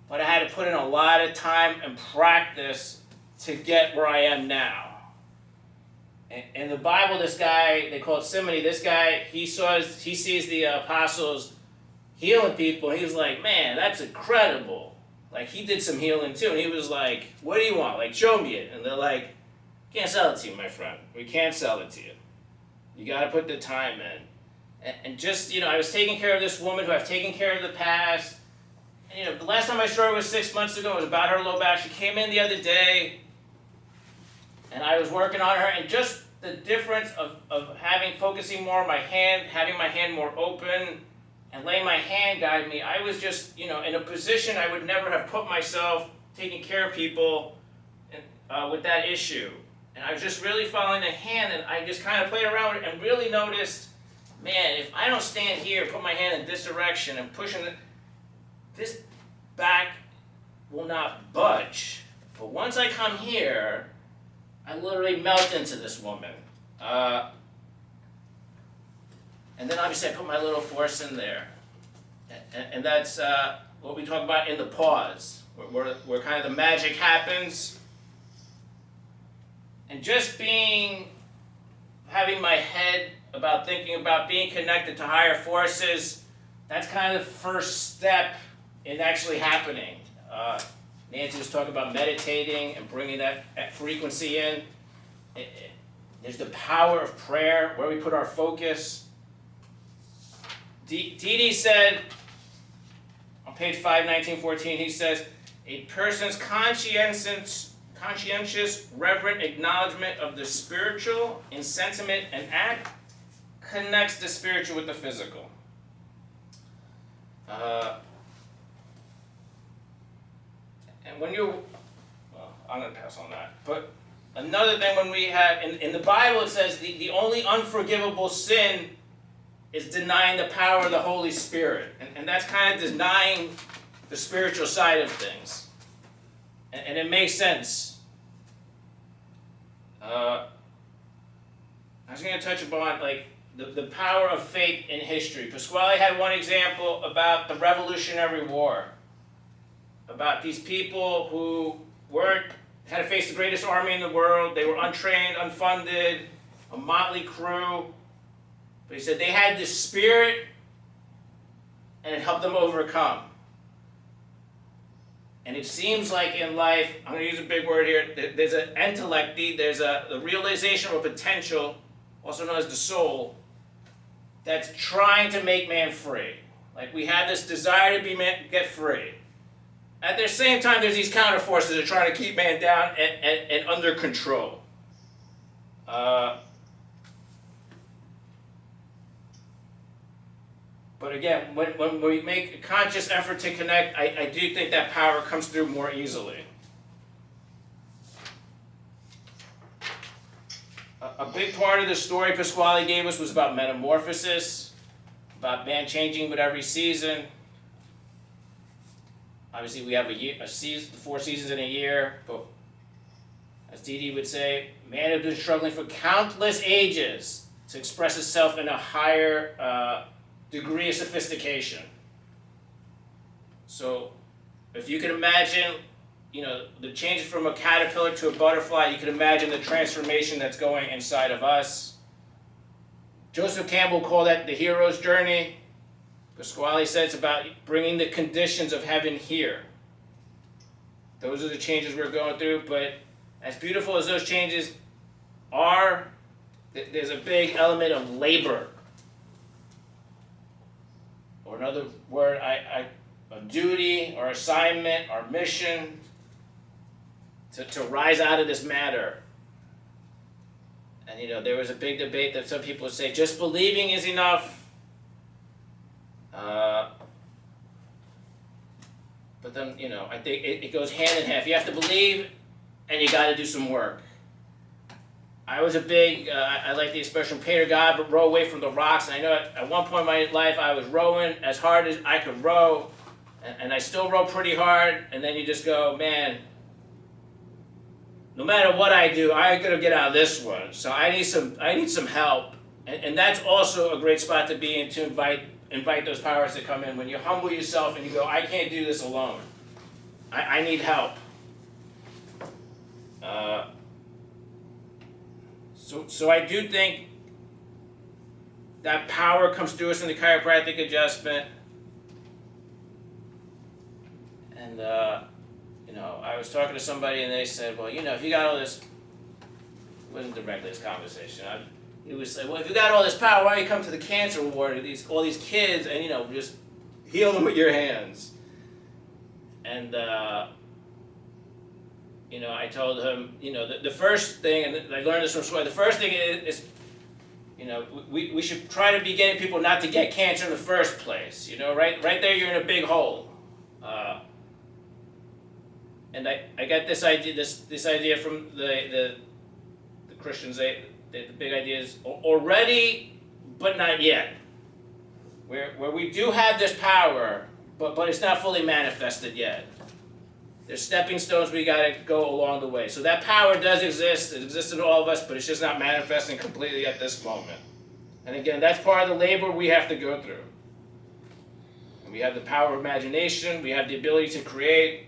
but I had to put in a lot of time and practice to get where I am now. In the Bible, this guy, they call it Simony, this guy, he sees the apostles healing people, and he was like, man, that's incredible. like he did some healing too, and he was like, "What do you want? Like, show me it." And they're like, "Can't sell it to you, my friend. We can't sell it to you. You got to put the time in." And just, I was taking care of this woman who I've taken care of in the past. And, the last time I saw her was 6 months ago. It was about her low back. She came in the other day, and I was working on her. And just the difference of focusing more on my hand, having my hand more open, and letting my hand guide me. I was just, in a position I would never have put myself taking care of people with that issue. And I was just really following the hand, and I just kind of played around with it and really noticed, man, if I don't stand here, put my hand in this direction and pushing this back will not budge. But once I come here, I literally melt into this woman. And then obviously I put my little force in there. And that's what we talk about in the pause, where kind of the magic happens. And just having my head about thinking about being connected to higher forces, that's kind of the first step in actually happening. Nancy was talking about meditating and bringing that frequency in. There's the power of prayer, where we put our focus. Didi said, on page 5, 1914, he says, a person's conscientious, reverent acknowledgement of the spiritual in sentiment and act connects the spiritual with the physical. And when I'm going to pass on that. But another thing, when we have, in the Bible it says the only unforgivable sin is denying the power of the Holy Spirit. And that's kind of denying the spiritual side of things. And it makes sense. I was going to touch upon the power of faith in history. Pasquale had one example about the Revolutionary War, about these people who had to face the greatest army in the world. They were untrained, unfunded, a motley crew. But he said they had this spirit, and it helped them overcome. And it seems like in life, I'm going to use a big word here, there's an intellect, there's the realization of a potential, also known as the soul, that's trying to make man free. Like we have this desire to get free. At the same time, there's these counter forces that are trying to keep man down and under control. But again, when we make a conscious effort to connect, I do think that power comes through more easily. A big part of the story Pasquale gave us was about metamorphosis, about man changing with every season. Obviously, we have a season, 4 seasons in a year, but as Didi would say, man has been struggling for countless ages to express itself in a higher degree of sophistication. So, if you can imagine, the changes from a caterpillar to a butterfly, you can imagine the transformation that's going inside of us. Joseph Campbell called that the hero's journey. Pasquale said it's about bringing the conditions of heaven here. Those are the changes we're going through, but as beautiful as those changes are, there's a big element of labor. Or another word, a duty or assignment or mission to rise out of this matter. And there was a big debate that some people would say just believing is enough. But then, I think it goes hand in hand. You have to believe, and you got to do some work. I was a big, I like the expression, pay to God, but row away from the rocks. And I know at one point in my life, I was rowing as hard as I could row, and I still row pretty hard. And then you just go, man, no matter what I do, I gotta get out of this one. So I need some help. And that's also a great spot to be in, to invite those powers to come in. When you humble yourself and you go, I can't do this alone. I need help. So I do think that power comes through us in the chiropractic adjustment. And And you know, I was talking to somebody and they said, well, you know, if you got all this, it wasn't directly this conversation. He was like, well, if you got all this power, why don't you come to the cancer ward? All these kids, and you know, just heal them with your hands. And you know, I told him, you know, the first thing, and I learned this from Sway. The first thing is, you know, we should try to be getting people not to get cancer in the first place. You know, right there, you're in a big hole. And I got this idea, this idea from the Christians. The big idea is already, but not yet. Where we do have this power, but it's not fully manifested yet. There's stepping stones we gotta go along the way. So that power does exist. It exists in all of us, but it's just not manifesting completely at this moment. And again, that's part of the labor we have to go through. And we have the power of imagination. We have the ability to create.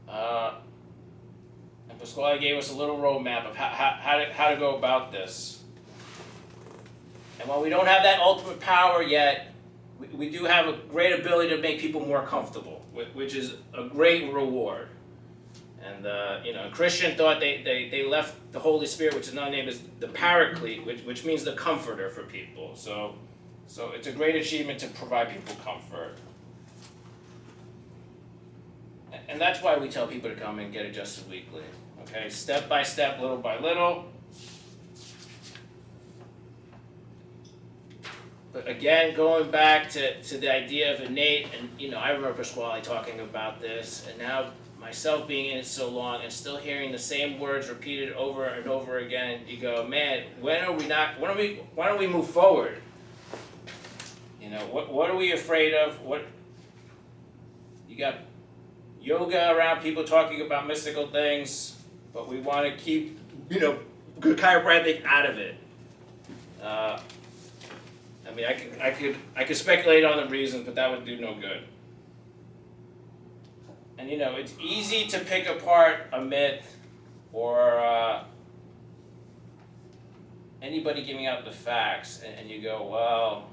And Pasquale gave us a little roadmap of how to go about this. And while we don't have that ultimate power yet, we do have a great ability to make people more comfortable, which is a great reward. And you know, Christian thought they left the Holy Spirit, which is now named as the Paraclete, which means the comforter for people. So it's a great achievement to provide people comfort. And that's why we tell people to come and get Adjusted Weekly. Okay, step by step, little by little. But again, going back to the idea of innate, and you know, I remember Pasquale talking about this, and now myself being in it so long and still hearing the same words repeated over and over again, you go, man, why don't we move forward? You know, what are we afraid of? What you got yoga around, people talking about mystical things, but we want to keep, you know, good chiropractic out of it. I mean, I could speculate on the reasons, but that would do no good. And you know, it's easy to pick apart a myth or anybody giving out the facts, and you go, well,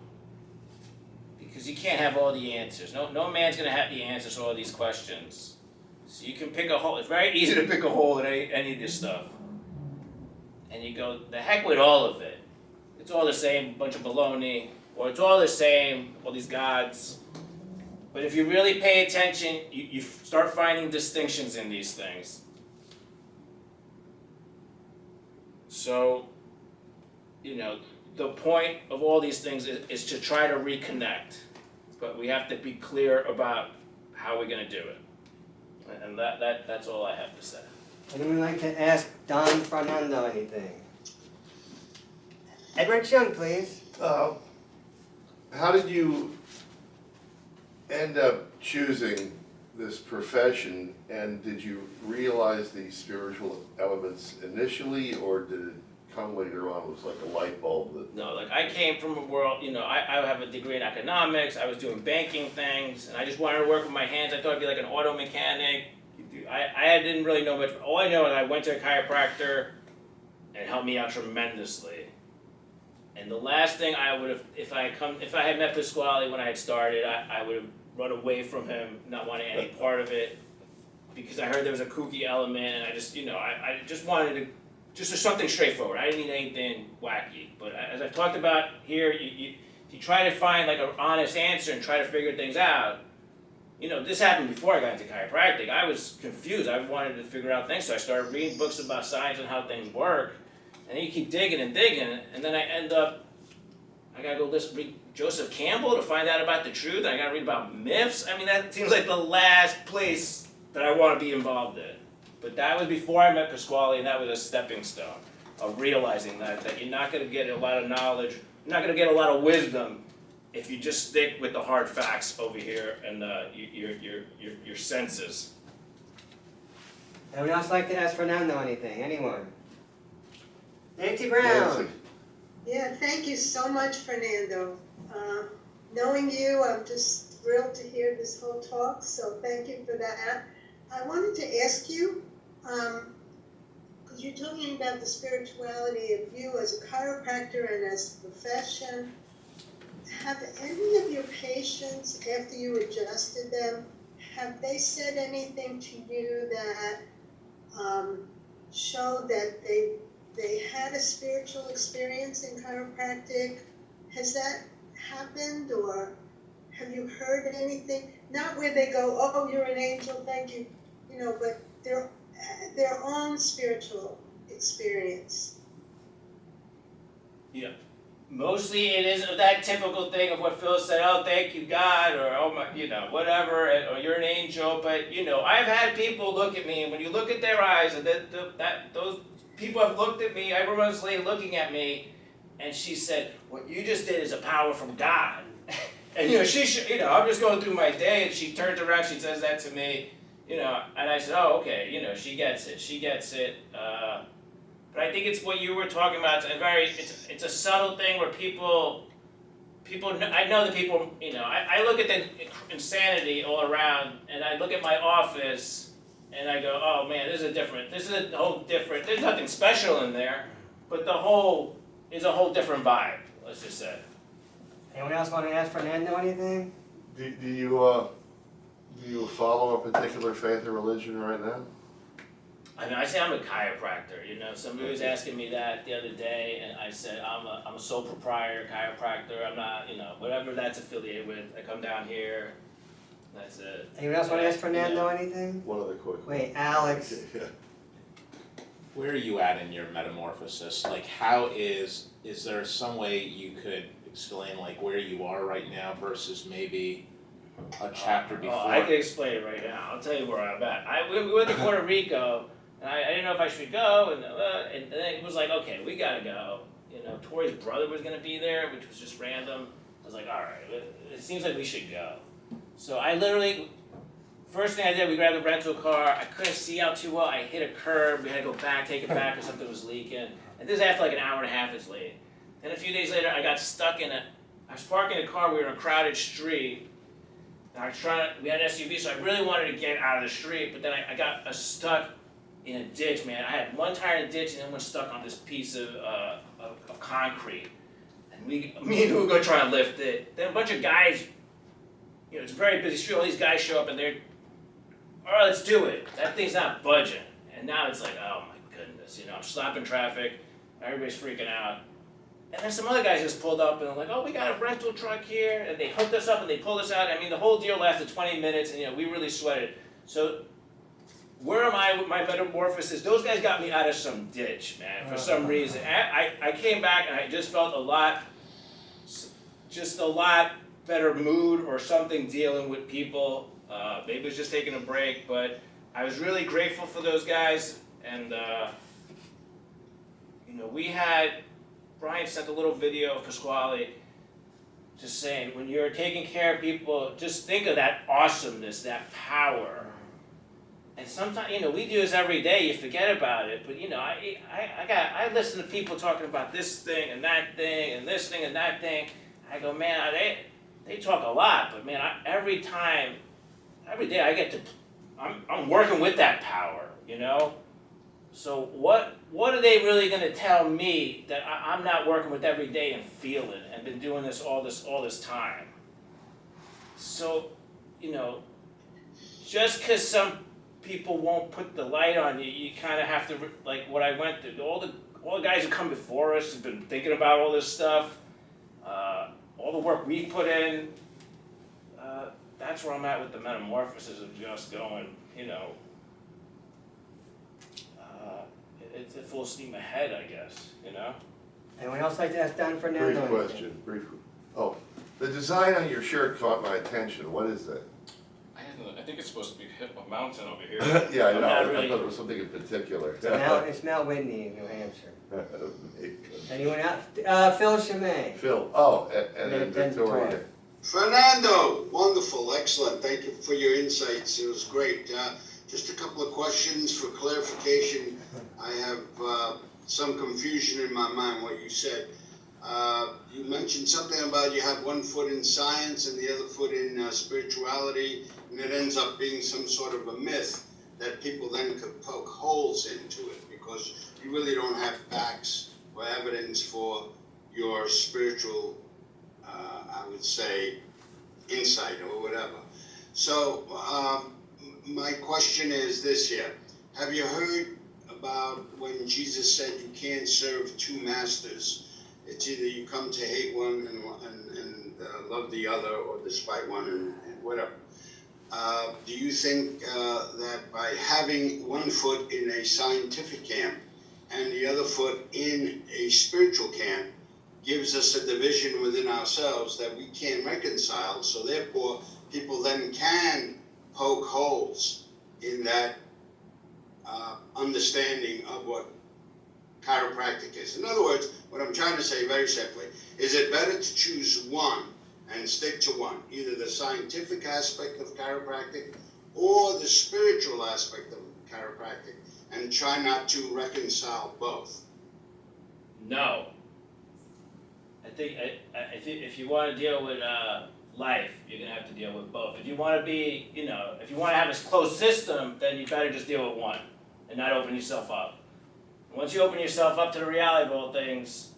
because you can't have all the answers. No man's gonna have the answers to all these questions. So you can pick a hole. It's very easy to pick a hole in any of this stuff. And you go, the heck with all of it. It's all the same bunch of baloney, or it's all the same, all these gods. But if you really pay attention, you start finding distinctions in these things. So, you know, the point of all these things is to try to reconnect. But we have to be clear about how we're going to do it. And that's all I have to say. Anyone like to ask Don Fernando anything? Edward Chung, please. How did you end up choosing this profession, and did you realize the spiritual elements initially, or did it come later on? It was like a light bulb that... No, like I came from a world, you know, I have a degree in economics, I was doing banking things, and I just wanted to work with my hands. I thought I'd be like an auto mechanic. I didn't really know much. All I know is I went to a chiropractor and it helped me out tremendously. And the last thing I would have, if I had met Pasquale when I had started, I would have run away from him, not wanting any part of it, because I heard there was a kooky element, and I just, you know, I just wanted to, just something straightforward. I didn't need anything wacky. But as I've talked about here, you try to find like an honest answer and try to figure things out. You know, this happened before I got into chiropractic. I was confused. I wanted to figure out things, so I started reading books about science and how things work. And then you keep digging and digging, and then I end up, I gotta go read Joseph Campbell to find out about the truth. I gotta read about myths. I mean, that seems like the last place that I want to be involved in. But that was before I met Pasquale, and that was a stepping stone of realizing that you're not gonna get a lot of knowledge, you're not gonna get a lot of wisdom if you just stick with the hard facts over here and your senses. Anyone else like to ask Fernando anything? Anyone? Nancy Brown. Nancy. Yeah, thank you so much, Fernando. Knowing you, I'm just thrilled to hear this whole talk, so thank you for that. I wanted to ask you, because you're talking about the spirituality of you as a chiropractor and as a profession. Have any of your patients, after you adjusted them, have they said anything to you that showed that they had a spiritual experience in chiropractic? Has that happened, or have you heard anything? Not where they go, oh, you're an angel, thank you, but their own spiritual experience. Yeah. Mostly it is that typical thing of what Phil said, oh, thank you, God, or oh my, whatever, or you're an angel. But, I've had people look at me, and when you look at their eyes, and those people have looked at me, I remember this lady looking at me, and she said, what you just did is a power from God. And, I'm just going through my day, and she turns around, she says that to me, and I said, oh, okay, she gets it. But I think it's what you were talking about. It's a subtle thing where people. I know that people. I look at the insanity all around, and I look at my office, and I go, oh man, this is a whole different. There's nothing special in there, but the whole is a whole different vibe. Let's just say. Anyone else want to ask Fernando anything? Do you follow a particular faith or religion right now? I mean, I say I'm a chiropractor. Somebody was asking me that the other day, and I said I'm a sole proprietor chiropractor. I'm not, whatever that's affiliated with. I come down here. That's it. Anyone else want to ask Fernando anything? One other quick one. Wait, Alex. Yeah. Where are you at in your metamorphosis? Like, how is there some way you could explain like where you are right now versus maybe a chapter before? Oh, I can explain it right now. I'll tell you where I'm at. We went to Puerto Rico, and I didn't know if I should go, and then it was like, okay, we gotta go. Tori's brother was gonna be there, which was just random. I was like, all right, it seems like we should go. So I literally, first thing I did, we grabbed a rental car. I couldn't see out too well. I hit a curb. We had to go back, take it back, because something was leaking. And this is after like an hour and a half it's late. Then a few days later, I got stuck I was parking a car. We were in a crowded street. And we had an SUV, so I really wanted to get out of the street, but then I got stuck in a ditch, man. I had one tire in a ditch and then was stuck on this piece of concrete. And me and Hugo go try and lift it. Then a bunch of guys, it's a very busy street, all these guys show up and they're, all right, let's do it. That thing's not budging. And now it's like, oh my goodness, I'm stopping traffic, everybody's freaking out. And then some other guys just pulled up and they're like, oh, we got a rental truck here. And they hooked us up and they pulled us out. I mean, the whole deal lasted 20 minutes and, we really sweated. So where am I with my metamorphosis? Those guys got me out of some ditch, man, for some reason. I came back and I just felt a lot better mood or something dealing with people. Maybe it was just taking a break, but I was really grateful for those guys. And, Brian sent a little video of Pasquale just saying, when you're taking care of people, just think of that awesomeness, that power. And sometimes, we do this every day, you forget about it, but I listen to people talking about this thing and that thing and this thing and that thing. I go, man, they talk a lot, but man, every day I get to, I'm working with that power, So what are they really going to tell me that I'm not working with every day and feeling and been doing this all this time? So, just because some people won't put the light on you, you kind of have to, like what I went through. All the guys who come before us have been thinking about all this stuff, all the work we put in. That's where I'm at with the metamorphosis of just going, it's a full steam ahead, I guess, Anyone else like to ask Don Fernando Brief anything? question, Oh, the design on your shirt caught my attention. What is that? I think it's supposed to be a mountain over here. Yeah, I know. not I really- thought it was something in particular. It's Mount Whitney in New Hampshire. Anyone else? Phil Chimay. Phil, and then Then Victoria. Tori. Fernando, wonderful, excellent. Thank you for your insights. It was great. Just a couple of questions for clarification. I have some confusion in my mind what you said. You mentioned something about you have one foot in science and the other foot in spirituality, and it ends up being some sort of a myth that people then could poke holes into it because you really don't have facts or evidence for your spiritual, I would say, insight or whatever. So, my question is this here. Have you heard about when Jesus said you can't serve two masters? It's either you come to hate one and love the other, or despite one and whatever. Do you think that by having one foot in a scientific camp and the other foot in a spiritual camp gives us a division within ourselves that we can't reconcile, so therefore people then can poke holes in that understanding of what chiropractic is? In other words, what I'm trying to say very simply, is it better to choose one and stick to one, either the scientific aspect of chiropractic or the spiritual aspect of chiropractic, and try not to reconcile both? No. I think if you want to deal with life, you're gonna have to deal with both. If you want to be, if you want to have a closed system, then you better just deal with one and not open yourself up. Once you open yourself up to the reality of all things,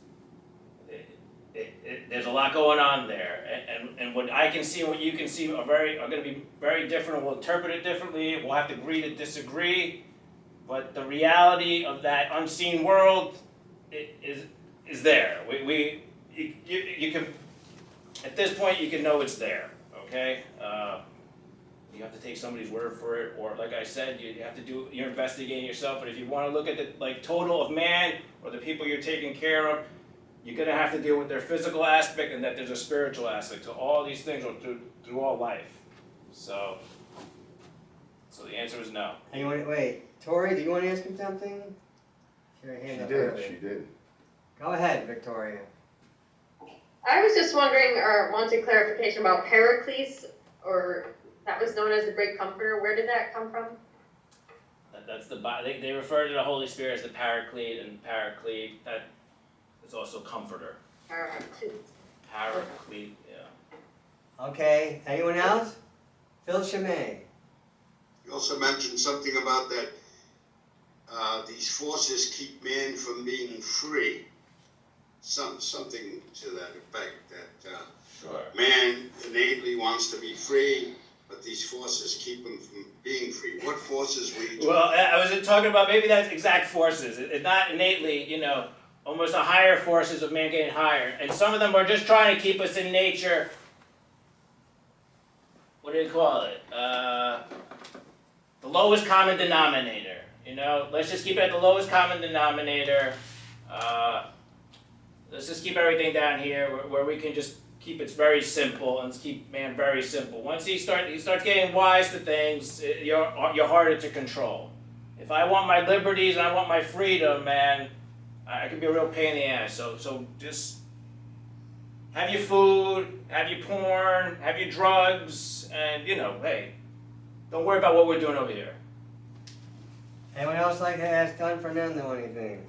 there's a lot going on there, and what I can see and what you can see are going to be very different. We'll interpret it differently. We'll have to agree to disagree, but the reality of that unseen world is there. You can, at this point, you can know it's there. Okay. You have to take somebody's word for it, or like I said, you have to do your investigating yourself. But if you want to look at the total of man or the people you're taking care of, you're gonna have to deal with their physical aspect, and that there's a spiritual aspect to all these things through all life. So the answer is no. Anyone, wait, Tori, do you want to ask him something? She had her hand up earlier. She did. Go ahead, Victoria. I was just wondering, or wanted clarification about Pericles, or that was known as the Great Comforter. Where did that come from? That's they refer to the Holy Spirit as the Paraclete, and Paraclete that is also comforter. Paraclete, yeah. Okay, anyone else? Phil Chimay. You also mentioned something about that these forces keep man from being free. Something to that effect, that Sure. man innately wants to be free, but these forces keep him from being free. What forces were you talking Well, about? I was talking about maybe that's exact forces. It's not innately, almost the higher forces of man getting higher. And some of them are just trying to keep us in nature. What do you call it? The lowest common denominator. Let's just keep it at the lowest common denominator. Let's just keep everything down here where we can just keep it very simple, and let's keep man very simple. Once he starts getting wise to things, you're harder to control. If I want my liberties and I want my freedom, man, I can be a real pain in the ass. So just have your food, have your porn, have your drugs, and hey, don't worry about what we're doing over here. Anyone else like to ask Don Fernando anything?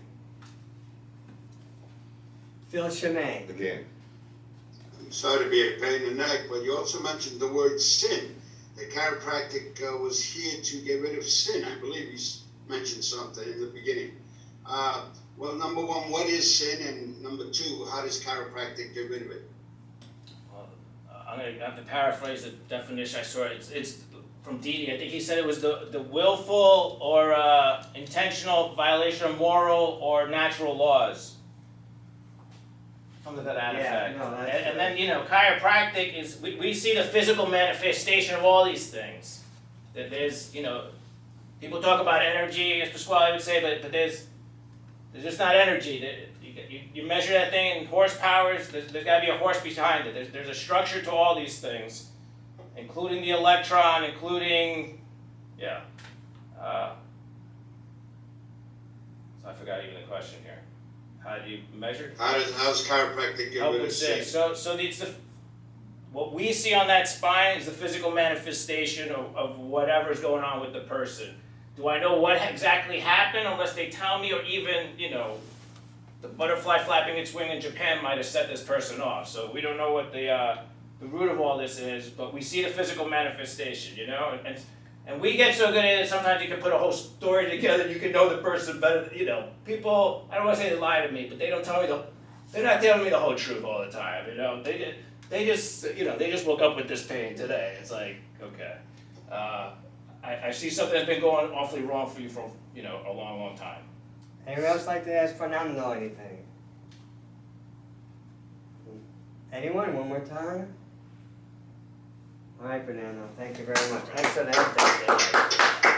Phil Chimay. Again. I'm sorry to be a pain in the neck, but you also mentioned the word sin. The chiropractic was here to get rid of sin. I believe you mentioned something in the beginning. Well, number one, what is sin? And number two, how does chiropractic get rid of it? Well, I'm going to have to paraphrase the definition I saw. It's from Didi. I think he said it was the willful or intentional violation of moral or natural laws. Something to that effect. No, that's And then, chiropractic is, we see the physical manifestation of all these things. That there's, people talk about energy, as Pasquale would say, but there's just not energy. You measure that thing in horsepowers, there's got to be a horse behind it. There's a structure to all these things, including the electron, including, so I forgot even the question here. How do you measure? How's chiropractic get Help rid with of sin? sin. What we see on that spine is the physical manifestation of whatever's going on with the person. Do I know what exactly happened unless they tell me, or even, the butterfly flapping its wing in Japan might have set this person off. So we don't know what the root of all this is, but we see the physical manifestation, and we get so good at it, sometimes you can put a whole story together and you can know the person better. People, I don't want to say they lie to me, but they don't tell me they're not telling me the whole truth all the time, They just woke up with this pain today. It's like, Okay. I see something that's been going awfully wrong for you for, you know, a long, long time. Anyone else like to ask Fernando anything? Anyone, one more time? All right, Fernando, thank you very much. Thanks for the update, Dave.